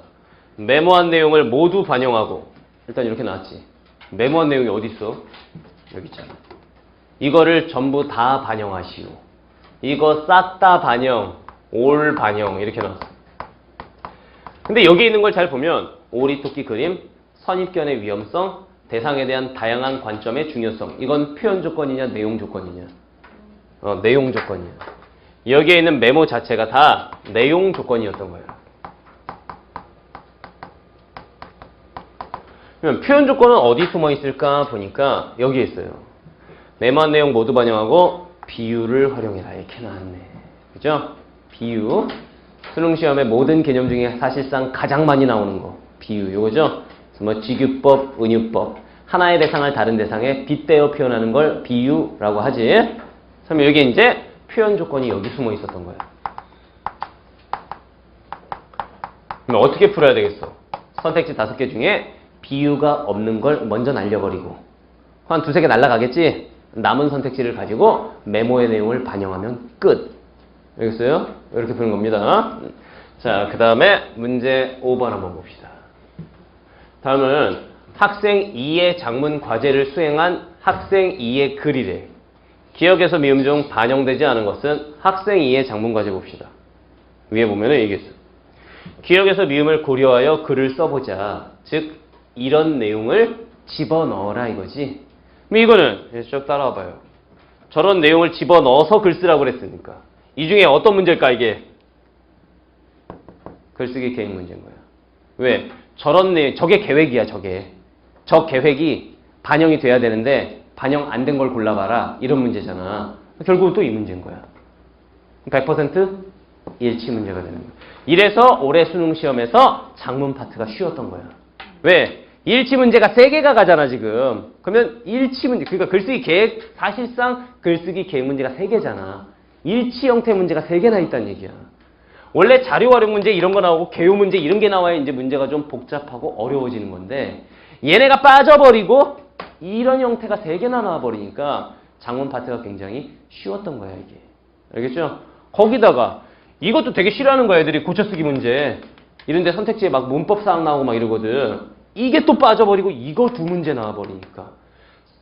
메모한 내용을 모두 반영하고 일단 이렇게 나왔지. 메모한 내용이 어디 있어? 여기 있잖아. 이거를 전부 다 반영하시오. 이거 싹 다 반영, 올 반영 이렇게 나왔어. 근데 여기 있는 걸 잘 보면 오리토끼 그림, 선입견의 위험성, 대상에 대한 다양한 관점의 중요성. 이건 표현 조건이냐 내용 조건이냐? 내용 조건이야. 여기에 있는 메모 자체가 다 내용 조건이었던 거예요. 그러면 표현 조건은 어디 숨어 있을까 보니까 여기에 있어요. 메모한 내용 모두 반영하고 비유를 활용해라. 이렇게 나왔네. 그죠? 비유. 수능 시험의 모든 개념 중에 사실상 가장 많이 나오는 거. 비유. 요거죠? 뭐 직유법, 은유법. 하나의 대상을 다른 대상에 빗대어 표현하는 걸 비유라고 하지. 그러면 여기 이제 표현 조건이 여기 숨어 있었던 거야. 그럼 어떻게 풀어야 되겠어? 선택지 5개 중에 비유가 없는 걸 먼저 날려버리고 한 2-3개 날라가겠지? 남은 선택지를 가지고 메모의 내용을 반영하면 끝. 알겠어요? 이렇게 푸는 겁니다. 자, 그 다음에 문제 5번 한번 봅시다. 다음은 학생 2의 장문 과제를 수행한 학생 2의 글이래. 기억에서 미음 중 반영되지 않은 것은 학생 2의 장문 과제 봅시다. 위에 보면은 얘기했어. 기억에서 미음을 고려하여 글을 써보자. 즉 이런 내용을 집어넣어라 이거지. 그럼 이거는 쭉 따라와 봐요. 저런 내용을 집어넣어서 글 쓰라고 그랬으니까 이 중에 어떤 문제일까 이게? 글쓰기 계획 문제인 거야. 왜? 저런 내용, 저게 계획이야 저게. 저 계획이 반영이 돼야 되는데 반영 안 된 걸 골라봐라 이런 문제잖아. 결국은 또 이 문제인 거야. 100% 일치 문제가 되는 거야. 이래서 올해 수능 시험에서 작문 파트가 쉬웠던 거야. 왜? 일치 문제가 3개가 가잖아 지금. 그러면 일치 문제, 그러니까 글쓰기 계획, 사실상 글쓰기 계획 문제가 3개잖아. 일치 형태 문제가 3개나 있다는 얘기야. 원래 자료 활용 문제 이런 거 나오고 개요 문제 이런 게 나와야 이제 문제가 좀 복잡하고 어려워지는 건데 얘네가 빠져버리고 이런 형태가 3개나 나와버리니까 작문 파트가 굉장히 쉬웠던 거야 이게. 알겠죠? 거기다가 이것도 되게 싫어하는 거야 애들이. 고쳐쓰기 문제 이런데 선택지에 막 문법사항 나오고 막 이러거든. 이게 또 빠져버리고 이거 2문제 나와버리니까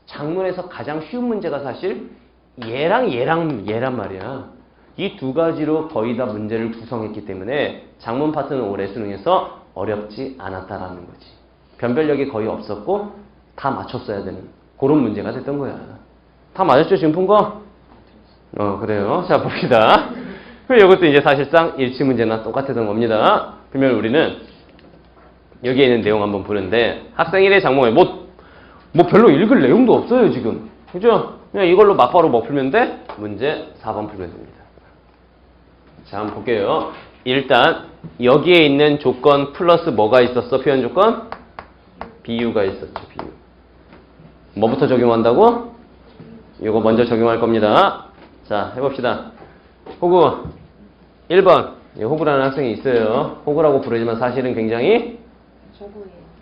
작문에서 가장 쉬운 문제가 사실 얘란 말이야. 이 2가지로 거의 다 문제를 구성했기 때문에 작문 파트는 올해 수능에서 어렵지 않았다라는 거지. 변별력이 거의 없었고 다 맞췄어야 되는 그런 문제가 됐던 거야. 다 맞았죠 지금 푼 거? 그래요. 자 봅시다. 그럼 이것도 이제 사실상 일치 문제나 똑같았던 겁니다. 그러면 우리는 여기에 있는 내용 한번 보는데 학생 1의 장문에 뭐 별로 읽을 내용도 없어요 지금. 그죠? 그냥 이걸로 막바로 뭐 풀면 돼? 문제 4번 풀면 됩니다. 자 한번 볼게요. 일단 여기에 있는 조건 플러스 뭐가 있었어? 표현 조건? 비유가 있었죠. 비유. 뭐부터 적용한다고? 이거 먼저 적용할 겁니다. 자 해봅시다. 호구 1번. 호구라는 학생이 있어요. 호구라고 부르지만 사실은 굉장히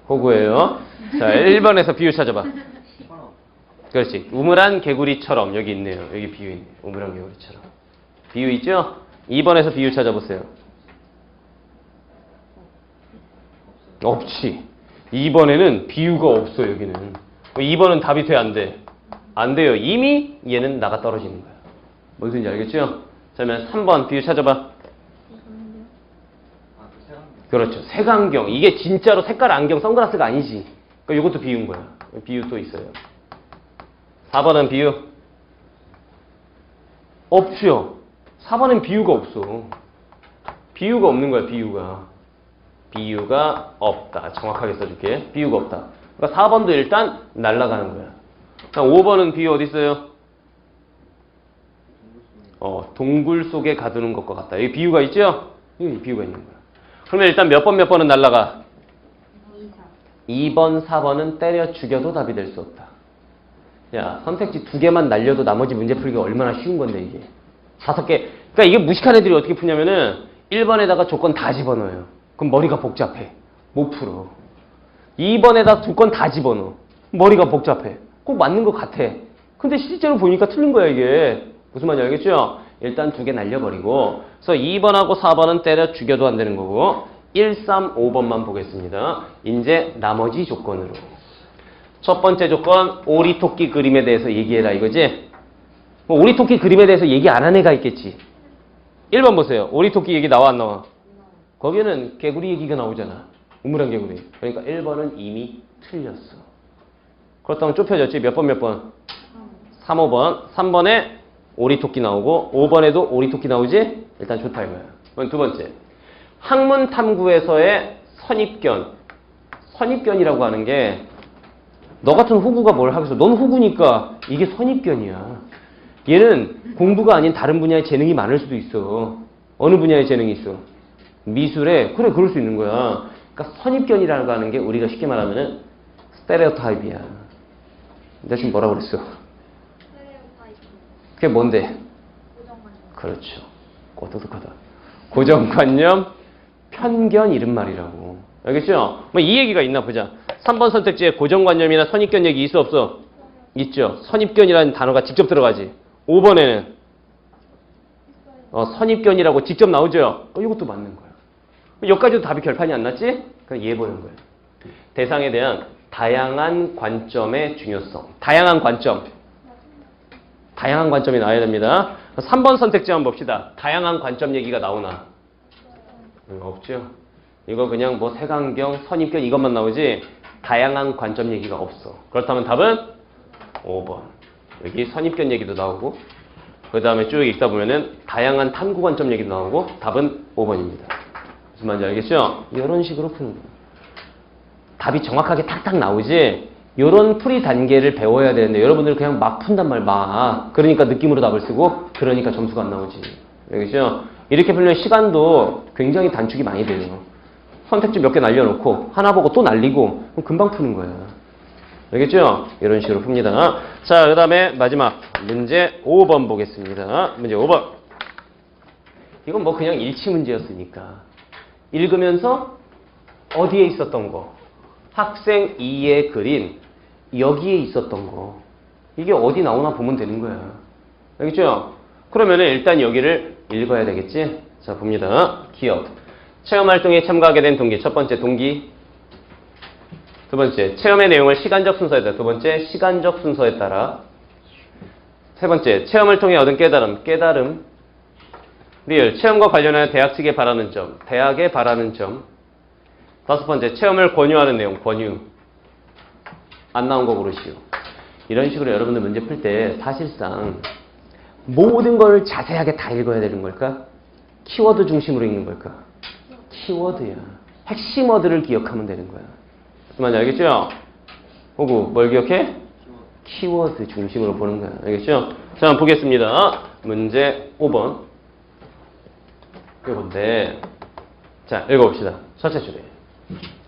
호구예요. 자 1번에서 비유 찾아봐. 그렇지. 우물한 개구리처럼 여기 있네요. 여기 비유 있네요. 우물한 개구리처럼. 비유 있죠? 2번에서 비유 찾아보세요. 없지. 2번에는 비유가 없어 여기는. 2번은 답이 돼 안 돼? 안 돼요. 이미 얘는 나가 떨어지는 거야. 뭔 소리인지 알겠죠? 자 그러면 3번 비유 찾아봐. 그렇죠. 색안경. 이게 진짜로 색깔 안경 선글라스가 아니지. 그러니까 이것도 비유인 거야. 비유 또 있어요. 4번은 비유. 없죠. 4번은 비유가 없어. 비유가 없는 거야. 비유가 없다. 정확하게 써줄게. 비유가 없다. 그러니까 4번도 일단 날아가는 거야. 5번은 비유 어디 있어요? 동굴 속에 가두는 것과 같다. 여기 비유가 있죠? 여기 비유가 있는 거야. 그러면 일단 몇 번은 날아가? 2번, 4번은 때려 죽여도 답이 될 수 없다. 야, 선택지 2개만 날려도 나머지 문제 풀기가 얼마나 쉬운 건데 이게. 5개. 그러니까 이게 무식한 애들이 어떻게 푸냐면은 1번에다가 조건 다 집어넣어요. 그럼 머리가 복잡해. 못 풀어. 2번에다 2건 다 집어넣어. 머리가 복잡해. 꼭 맞는 것 같아. 근데 실제로 보니까 틀린 거야 이게. 무슨 말인지 알겠죠? 일단 2개 날려버리고 그래서 2번하고 4번은 때려 죽여도 안 되는 거고 1, 3, 5번만 보겠습니다. 이제 나머지 조건으로. 첫 번째 조건, 오리토끼 그림에 대해서 얘기해라 이거지? 뭐 오리토끼 그림에 대해서 얘기 안 한 애가 있겠지. 1번 보세요. 오리토끼 얘기 나와 안 나와? 거기는 개구리 얘기가 나오잖아. 우물안 개구리. 그러니까 1번은 이미 틀렸어. 그렇다면 좁혀졌지. 몇 번 몇 번? 3, 5번. 3번에 오리토끼 나오고 5번에도 오리토끼 나오지? 일단 좋다 이거야. 그럼 두 번째. 학문 탐구에서의 선입견. 선입견이라고 하는 게 너 같은 호구가 뭘 하겠어. 넌 호구니까 이게 선입견이야. 얘는 공부가 아닌 다른 분야에 재능이 많을 수도 있어. 어느 분야에 재능이 있어? 미술에. 그래, 그럴 수 있는 거야. 그러니까 선입견이라고 하는 게 우리가 쉽게 말하면은 스테레오타입이야. 내가 지금 뭐라고 그랬어? 그게 뭔데? 그렇죠. 똑똑하다. 고정관념, 편견 이런 말이라고. 알겠죠? 뭐 이 얘기가 있나 보자. 3번 선택지에 고정관념이나 선입견 얘기 있어 없어? 있죠. 선입견이라는 단어가 직접 들어가지. 5번에는 선입견이라고 직접 나오죠. 이것도 맞는 거야. 여기까지도 답이 결판이 안 났지? 그럼 얘 보는 거야. 대상에 대한 다양한 관점의 중요성. 다양한 관점이 나와야 됩니다. 3번 선택지 한번 봅시다. 다양한 관점 얘기가 나오나? 없죠. 이거 그냥 뭐 색안경, 선입견 이것만 나오지 다양한 관점 얘기가 없어. 그렇다면 답은 5번. 여기 선입견 얘기도 나오고 그 다음에 쭉 읽다 보면은 다양한 탐구 관점 얘기도 나오고 답은 5번입니다. 무슨 말인지 알겠죠? 이런 식으로 푸는 거예요. 답이 정확하게 탁탁 나오지 이런 풀이 단계를 배워야 되는데 여러분들 그냥 막 푼단 말 막. 그러니까 느낌으로 답을 쓰고 그러니까 점수가 안 나오지. 알겠죠? 이렇게 풀면 시간도 굉장히 단축이 많이 돼요. 선택지 몇 개 날려놓고 하나 보고 또 날리고 그럼 금방 푸는 거야. 알겠죠? 이런 식으로 풉니다. 자, 그 다음에 마지막 문제 5번 보겠습니다. 문제 5번. 이건 뭐 그냥 일치 문제였으니까 읽으면서 어디에 있었던 거? 학생 2의 그린 여기에 있었던 거. 이게 어디 나오나 보면 되는 거야. 알겠죠? 그러면은 일단 여기를 읽어야 되겠지? 자, 봅니다. 기억. 체험활동에 참가하게 된 동기. 첫 번째, 동기. 두 번째, 체험의 내용을 시간적 순서에 따라. 두 번째, 시간적 순서에 따라. 세 번째, 체험을 통해 얻은 깨달음. 깨달음. 리얼. 체험과 관련하여 대학 측에 바라는 점. 대학에 바라는 점. 다섯 번째, 체험을 권유하는 내용. 권유. 안 나온 거 고르시오. 이런 식으로 여러분들 문제 풀 때 사실상 모든 걸 자세하게 다 읽어야 되는 걸까? 키워드 중심으로 읽는 걸까? 키워드야. 핵심 워드를 기억하면 되는 거야. 무슨 말인지 알겠죠? 호구, 뭘 기억해? 키워드 중심으로 보는 거야. 알겠죠? 자, 한번 보겠습니다. 문제 5번. 이건데, 자, 읽어봅시다. 첫째 줄에.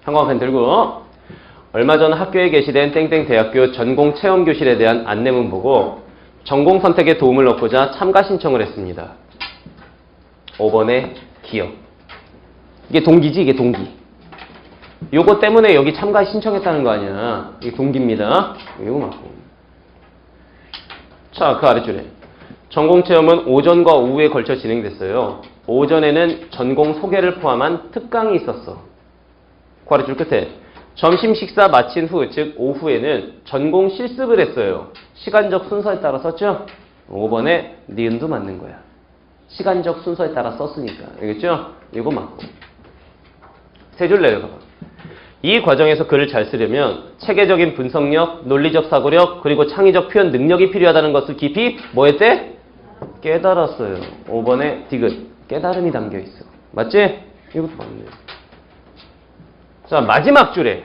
형광펜 들고, 얼마 전 학교에 게시된 땡땡 대학교 전공 체험 교실에 대한 안내문 보고 전공 선택에 도움을 얻고자 참가 신청을 했습니다. 5번의 기억. 이게 동기지, 이게 동기. 요거 때문에 여기 참가 신청했다는 거 아니야. 이게 동기입니다. 요거 맞고. 자, 그 아래줄에. 전공 체험은 오전과 오후에 걸쳐 진행됐어요. 오전에는 전공 소개를 포함한 특강이 있었어. 그 아래줄 끝에. 점심 식사 마친 후, 즉 오후에는 전공 실습을 했어요. 시간적 순서에 따라 썼죠? 5번에 니은도 맞는 거야. 시간적 순서에 따라 썼으니까. 알겠죠? 이거 맞고. 세 줄 내려가봐. 이 과정에서 글을 잘 쓰려면 체계적인 분석력, 논리적 사고력, 그리고 창의적 표현 능력이 필요하다는 것을 깊이 뭐 했대? 깨달았어요. 5번에 디귿. 깨달음이 담겨 있어. 맞지? 이것도 맞네. 자, 마지막 줄에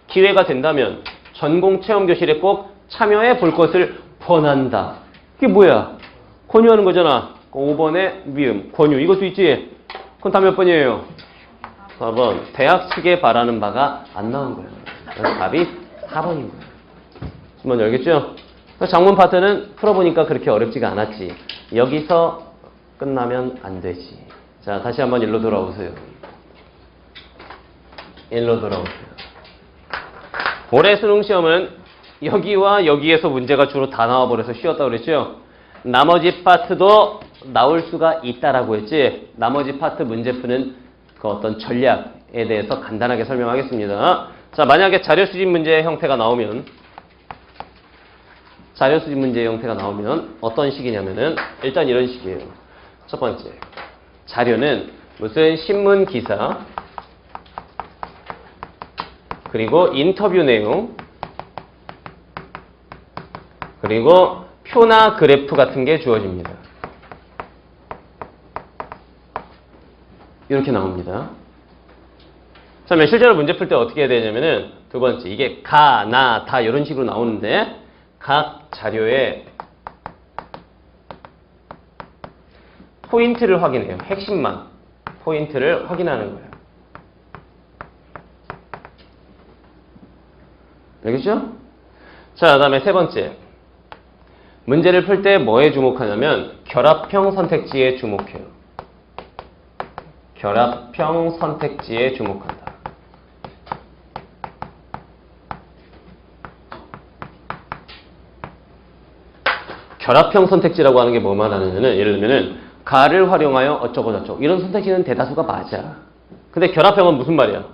기회가 된다면 전공 체험 교실에 꼭 참여해 볼 것을 권한다. 이게 뭐야? 권유하는 거잖아. 5번에 미음, 권유. 이것도 있지? 그럼 답 몇 번이에요? 4번. 대학 측에 바라는 바가 안 나온 거예요. 그래서 답이 4번인 거예요. 한번 알겠죠? 장문 파트는 풀어보니까 그렇게 어렵지가 않았지. 여기서 끝나면 안 되지. 자, 다시 한번 일로 돌아오세요. 일로 돌아오세요. 올해 수능 시험은 여기와 여기에서 문제가 주로 다 나와버려서 쉬웠다고 그랬죠? 나머지 파트도 나올 수가 있다라고 했지? 나머지 파트 문제 푸는 그 어떤 전략에 대해서 간단하게 설명하겠습니다. 자, 만약에 자료 수집 문제의 형태가 나오면 어떤 식이냐면은 일단 이런 식이에요. 첫 번째, 자료는 무슨 신문 기사 그리고 인터뷰 내용 그리고 표나 그래프 같은 게 주어집니다. 이렇게 나옵니다. 그러면 실제로 문제 풀 때 어떻게 해야 되냐면은 두 번째, 이게 가, 나, 다 이런 식으로 나오는데 각 자료의 포인트를 확인해요. 핵심만 포인트를 확인하는 거예요. 알겠죠? 자, 그 다음에 세 번째, 문제를 풀 때 뭐에 주목하냐면 결합형 선택지에 주목해요. 결합형 선택지에 주목한다. 결합형 선택지라고 하는 게 뭐 말하느냐면 예를 들면은 가를 활용하여 어쩌고 저쩌고 이런 선택지는 대다수가 맞아. 근데 결합형은 무슨 말이야?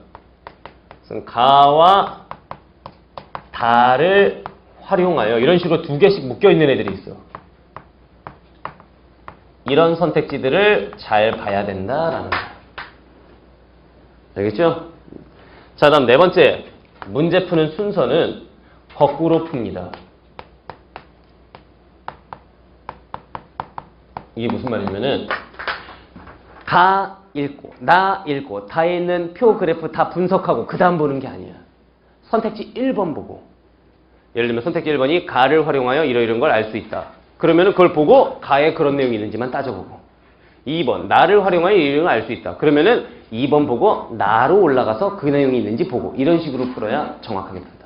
가와 다를 활용하여 이런 식으로 두 개씩 묶여 있는 애들이 있어. 이런 선택지들을 잘 봐야 된다라는 거야. 알겠죠? 자, 다음 네 번째, 문제 푸는 순서는 거꾸로 풉니다. 이게 무슨 말이냐면은 가 읽고 나 읽고 다에 있는 표 그래프 다 분석하고 그 다음 보는 게 아니야. 선택지 1번 보고, 예를 들면 선택지 1번이 가를 활용하여 이런 걸 알 수 있다. 그러면은 그걸 보고 가에 그런 내용이 있는지만 따져보고, 2번 나를 활용하여 이런 걸 알 수 있다. 그러면은 2번 보고 나로 올라가서 그 내용이 있는지 보고, 이런 식으로 풀어야 정확하게 푼다.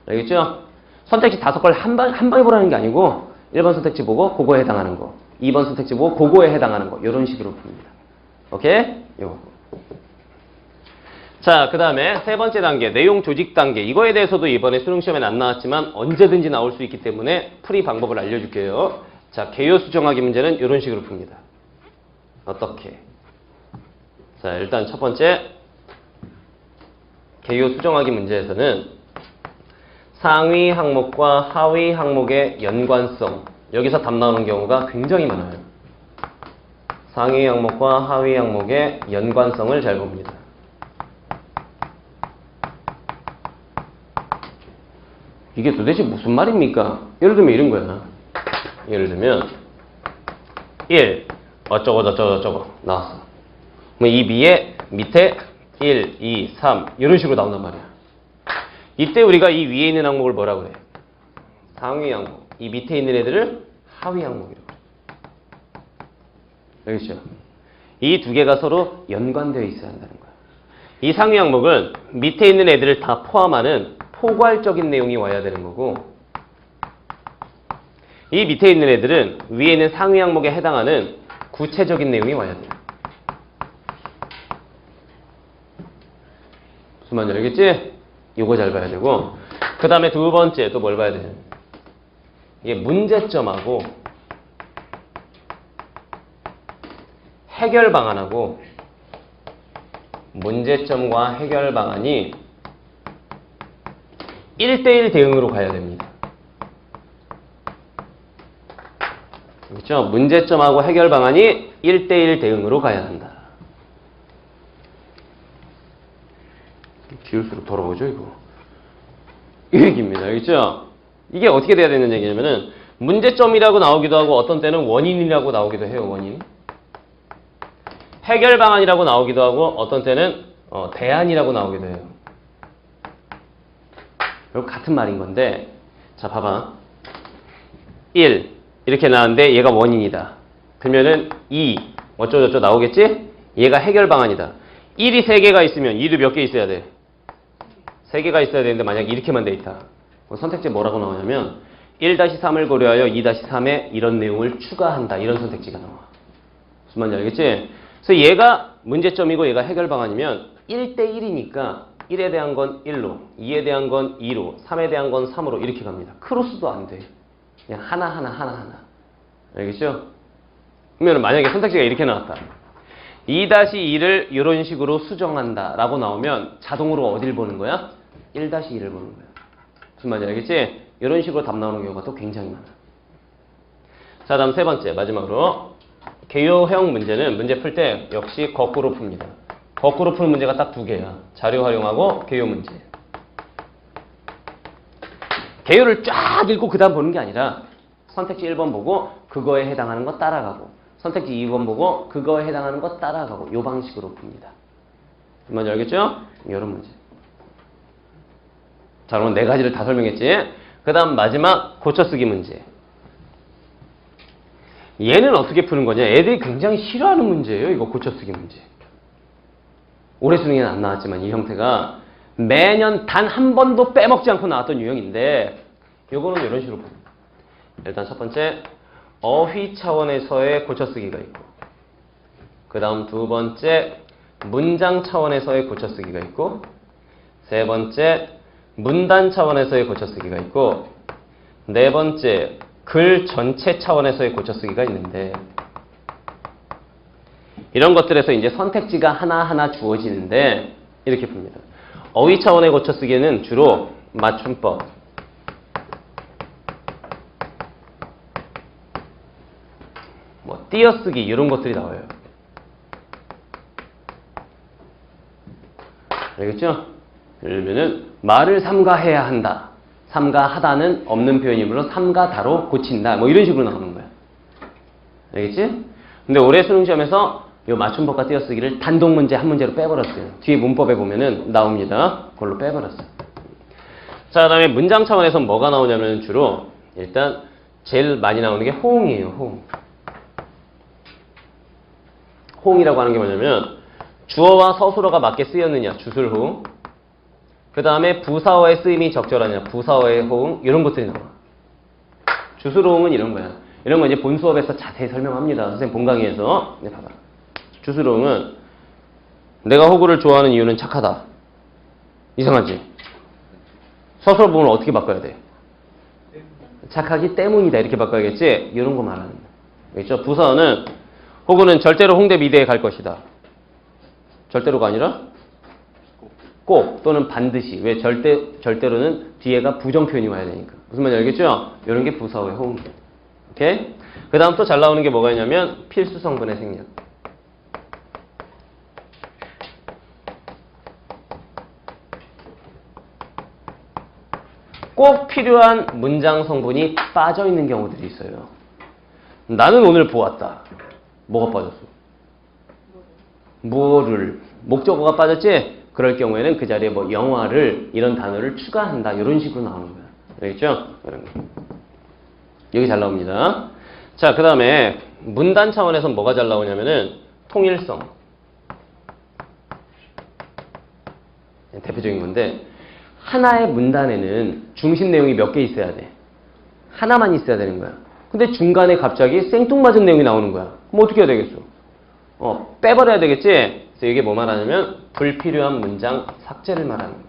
알겠죠? 선택지 5걸 한 방에 보라는 게 아니고 1번 선택지 보고 그거에 해당하는 거, 2번 선택지 보고 그거에 해당하는 거, 이런 식으로 풉니다. 오케이? 요거. 자, 그 다음에 세 번째 단계, 내용 조직 단계. 이거에 대해서도 이번에 수능 시험에는 안 나왔지만 언제든지 나올 수 있기 때문에 풀이 방법을 알려줄게요. 자, 개요 수정하기 문제는 이런 식으로 풉니다. 어떻게? 자, 일단 첫 번째, 개요 수정하기 문제에서는 상위 항목과 하위 항목의 연관성, 여기서 답 나오는 경우가 굉장히 많아요. 상위 항목과 하위 항목의 연관성을 잘 봅니다. 이게 도대체 무슨 말입니까? 예를 들면 이런 거야. 예를 들면 1 어쩌고 저쩌고 저쩌고 나왔어. 그럼 이 밑에 1, 2, 3 이런 식으로 나온단 말이야. 이때 우리가 이 위에 있는 항목을 뭐라고 그래? 상위 항목. 이 밑에 있는 애들을 하위 항목이라고 그래. 알겠죠? 이 두 개가 서로 연관되어 있어야 한다는 거야. 이 상위 항목은 밑에 있는 애들을 다 포함하는 포괄적인 내용이 와야 되는 거고, 이 밑에 있는 애들은 위에 있는 상위 항목에 해당하는 구체적인 내용이 와야 돼요. 무슨 말인지 알겠지? 이거 잘 봐야 되고, 그 다음에 두 번째 또 뭘 봐야 되냐? 이게 문제점하고 해결 방안하고, 문제점과 해결 방안이 1대1 대응으로 가야 됩니다. 그렇죠? 문제점하고 해결 방안이 1대1 대응으로 가야 한다. 비울수록 더러워져 이거. 이 얘기입니다. 알겠죠? 이게 어떻게 돼야 되는 얘기냐면은 문제점이라고 나오기도 하고 어떤 때는 원인이라고 나오기도 해요. 원인. 해결 방안이라고 나오기도 하고 어떤 때는 대안이라고 나오기도 해요. 이거 같은 말인 건데, 자 봐봐. 1 이렇게 나왔는데 얘가 원인이다. 그러면은 2 어쩌고저쩌고 나오겠지? 얘가 해결 방안이다. 1이 3개가 있으면 2도 몇 개 있어야 돼? 3개가 있어야 되는데 만약에 이렇게만 돼 있다. 선택지 뭐라고 나오냐면 1-3을 고려하여 2-3에 이런 내용을 추가한다. 이런 선택지가 나와. 무슨 말인지 알겠지? 그래서 얘가 문제점이고 얘가 해결 방안이면 1대1이니까 1에 대한 건 1로, 2에 대한 건 2로, 3에 대한 건 3으로 이렇게 갑니다. 크로스도 안 돼. 그냥 하나하나. 알겠죠? 그러면 만약에 선택지가 이렇게 나왔다. 2-2를 이런 식으로 수정한다 라고 나오면 자동으로 어딜 보는 거야? 1-2를 보는 거야. 무슨 말인지 알겠지? 이런 식으로 답 나오는 경우가 또 굉장히 많아. 자, 다음 세 번째 마지막으로 개요형 문제는 문제 풀 때 역시 거꾸로 풉니다. 거꾸로 푸는 문제가 딱 두 개야. 자료 활용하고 개요 문제. 개요를 쫙 읽고 그 다음 보는 게 아니라 선택지 1번 보고 그거에 해당하는 거 따라가고 선택지 2번 보고 그거에 해당하는 거 따라가고 요 방식으로 풉니다. 뭔지 알겠죠? 이런 문제. 자, 그럼 네 가지를 다 설명했지? 그 다음 마지막 고쳐쓰기 문제. 얘는 어떻게 푸는 거냐? 애들이 굉장히 싫어하는 문제예요. 이거 고쳐쓰기 문제. 올해 수능에는 안 나왔지만 이 형태가 매년 단 한 번도 빼먹지 않고 나왔던 유형인데 요거는 이런 식으로 봅니다. 일단 첫 번째 어휘 차원에서의 고쳐쓰기가 있고 그 다음 두 번째 문장 차원에서의 고쳐쓰기가 있고 세 번째 문단 차원에서의 고쳐쓰기가 있고 네 번째 글 전체 차원에서의 고쳐쓰기가 있는데 이런 것들에서 이제 선택지가 하나하나 주어지는데 이렇게 봅니다. 어휘 차원의 고쳐쓰기는 주로 맞춤법, 뭐 띄어쓰기 이런 것들이 나와요. 알겠죠? 예를 들면 말을 삼가해야 한다. 삼가하다는 없는 표현이므로 삼가다로 고친다. 뭐 이런 식으로 나오는 거야. 알겠지? 근데 올해 수능 시험에서 이 맞춤법과 띄어쓰기를 단독 문제 한 문제로 빼버렸어요. 뒤에 문법에 보면은 나옵니다. 그걸로 빼버렸어요. 자, 그 다음에 문장 차원에서 뭐가 나오냐면 주로 일단 제일 많이 나오는 게 호응이에요. 호응. 호응이라고 하는 게 뭐냐면 주어와 서술어가 맞게 쓰였느냐. 주술호응. 그 다음에 부사어의 쓰임이 적절하냐. 부사어의 호응. 이런 것들이 나와. 주술호응은 이런 거야. 이런 거 이제 본 수업에서 자세히 설명합니다. 선생님 본 강의에서. 네, 봐봐. 주술호응은 내가 호구를 좋아하는 이유는 착하다. 이상하지? 서술어 부분을 어떻게 바꿔야 돼? 착하기 때문이다. 이렇게 바꿔야겠지? 이런 거 말하는 거야. 알겠죠? 부사어는 호구는 절대로 홍대 미대에 갈 것이다. 절대로가 아니라 꼭 또는 반드시. 왜 절대로는 뒤에가 부정 표현이 와야 되니까. 무슨 말인지 알겠죠? 이런 게 부사어의 호응이에요. 오케이? 그 다음 또 잘 나오는 게 뭐가 있냐면 필수 성분의 생략. 꼭 필요한 문장 성분이 빠져 있는 경우들이 있어요. 나는 오늘 보았다. 뭐가 빠졌어? 뭐를. 목적어가 빠졌지? 그럴 경우에는 그 자리에 뭐 영화를 이런 단어를 추가한다. 이런 식으로 나오는 거야. 알겠죠? 이런 거. 여기 잘 나옵니다. 자, 그 다음에 문단 차원에서 뭐가 잘 나오냐면은 통일성. 대표적인 건데 하나의 문단에는 중심 내용이 몇 개 있어야 돼? 하나만 있어야 되는 거야. 근데 중간에 갑자기 생뚱맞은 내용이 나오는 거야. 그럼 어떻게 해야 되겠어? 빼버려야 되겠지? 그래서 이게 뭐 말하냐면 불필요한 문장 삭제를 말하는 거야.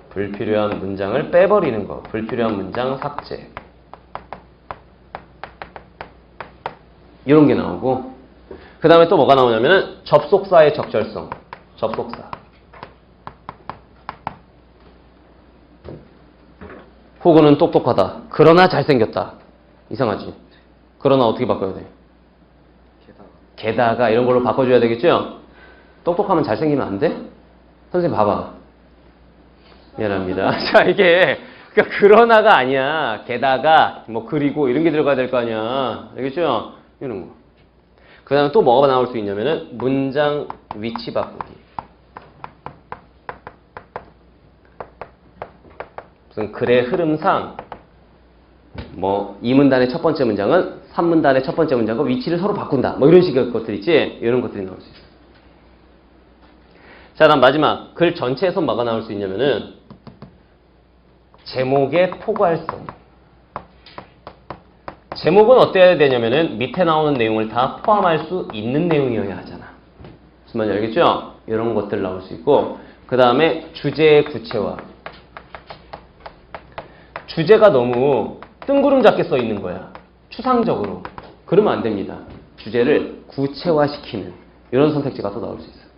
불필요한 문장을 빼버리는 거. 불필요한 문장 삭제. 이런 게 나오고 그 다음에 또 뭐가 나오냐면은 접속사의 적절성. 접속사. 호구는 똑똑하다. 그러나 잘생겼다. 이상하지? 그러나 어떻게 바꿔야 돼? 게다가 이런 걸로 바꿔줘야 되겠죠? 똑똑하면 잘생기면 안 돼? 선생님 봐봐. 미안합니다. 자, 이게 그러니까 그러나가 아니야. 게다가 뭐 그리고 이런 게 들어가야 될 거 아니야. 알겠죠? 이런 거. 그 다음에 또 뭐가 나올 수 있냐면은 문장 위치 바꾸기. 무슨 글의 흐름상 뭐 이 문단의 첫 번째 문장은 3문단의 첫 번째 문장과 위치를 서로 바꾼다. 뭐 이런 식의 것들 있지? 이런 것들이 나올 수 있어요. 자, 다음 마지막 글 전체에서 뭐가 나올 수 있냐면은 제목의 포괄성. 제목은 어때야 되냐면은 밑에 나오는 내용을 다 포함할 수 있는 내용이어야 하잖아. 무슨 말인지 알겠죠? 이런 것들 나올 수 있고 그 다음에 주제의 구체화. 주제가 너무 뜬구름 잡게 써 있는 거야. 추상적으로. 그러면 안 됩니다. 주제를 구체화시키는 이런 선택지가 또 나올 수 있어요.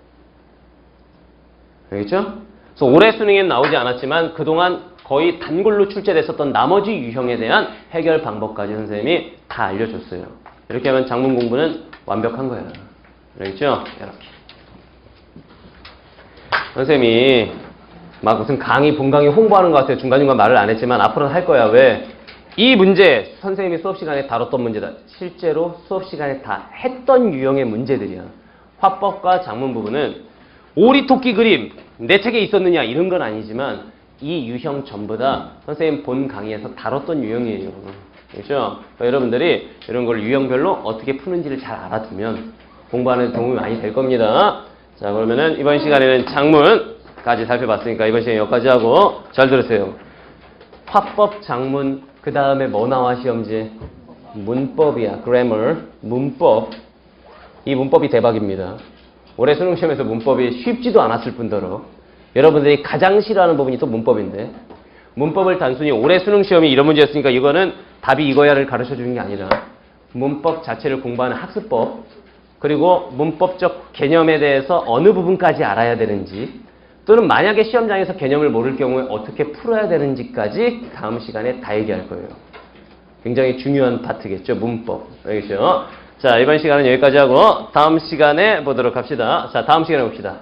알겠죠? 그래서 올해 수능엔 나오지 않았지만 그동안 거의 단골로 출제됐었던 나머지 유형에 대한 해결 방법까지 선생님이 다 알려줬어요. 이렇게 하면 작문 공부는 완벽한 거예요. 알겠죠? 이렇게. 선생님이 막 무슨 강의, 본강의 홍보하는 것 같아요. 중간중간 말을 안 했지만 앞으로는 할 거야. 왜? 이 문제, 선생님이 수업 시간에 다뤘던 문제다. 실제로 수업 시간에 다 했던 유형의 문제들이야. 화법과 작문 부분은 오리토끼 그림, 내 책에 있었느냐 이런 건 아니지만 이 유형 전부 다 선생님 본 강의에서 다뤘던 유형이에요. 그렇죠? 그러니까 여러분들이 이런 걸 유형별로 어떻게 푸는지를 잘 알아두면 공부하는 데 도움이 많이 될 겁니다. 자, 그러면은 이번 시간에는 작문까지 살펴봤으니까 이번 시간에 여기까지 하고 잘 들으세요. 화법, 작문, 그 다음에 뭐 나와 시험지? 문법이야. grammar, 문법. 이 문법이 대박입니다. 올해 수능 시험에서 문법이 쉽지도 않았을 뿐더러 여러분들이 가장 싫어하는 부분이 또 문법인데 문법을 단순히 올해 수능 시험이 이런 문제였으니까 이거는 답이 이거야를 가르쳐 주는 게 아니라 문법 자체를 공부하는 학습법 그리고 문법적 개념에 대해서 어느 부분까지 알아야 되는지 또는 만약에 시험장에서 개념을 모를 경우에 어떻게 풀어야 되는지까지 다음 시간에 다 얘기할 거예요. 굉장히 중요한 파트겠죠. 문법. 알겠죠? 자, 이번 시간은 여기까지 하고 다음 시간에 보도록 합시다. 자, 다음 시간에 봅시다.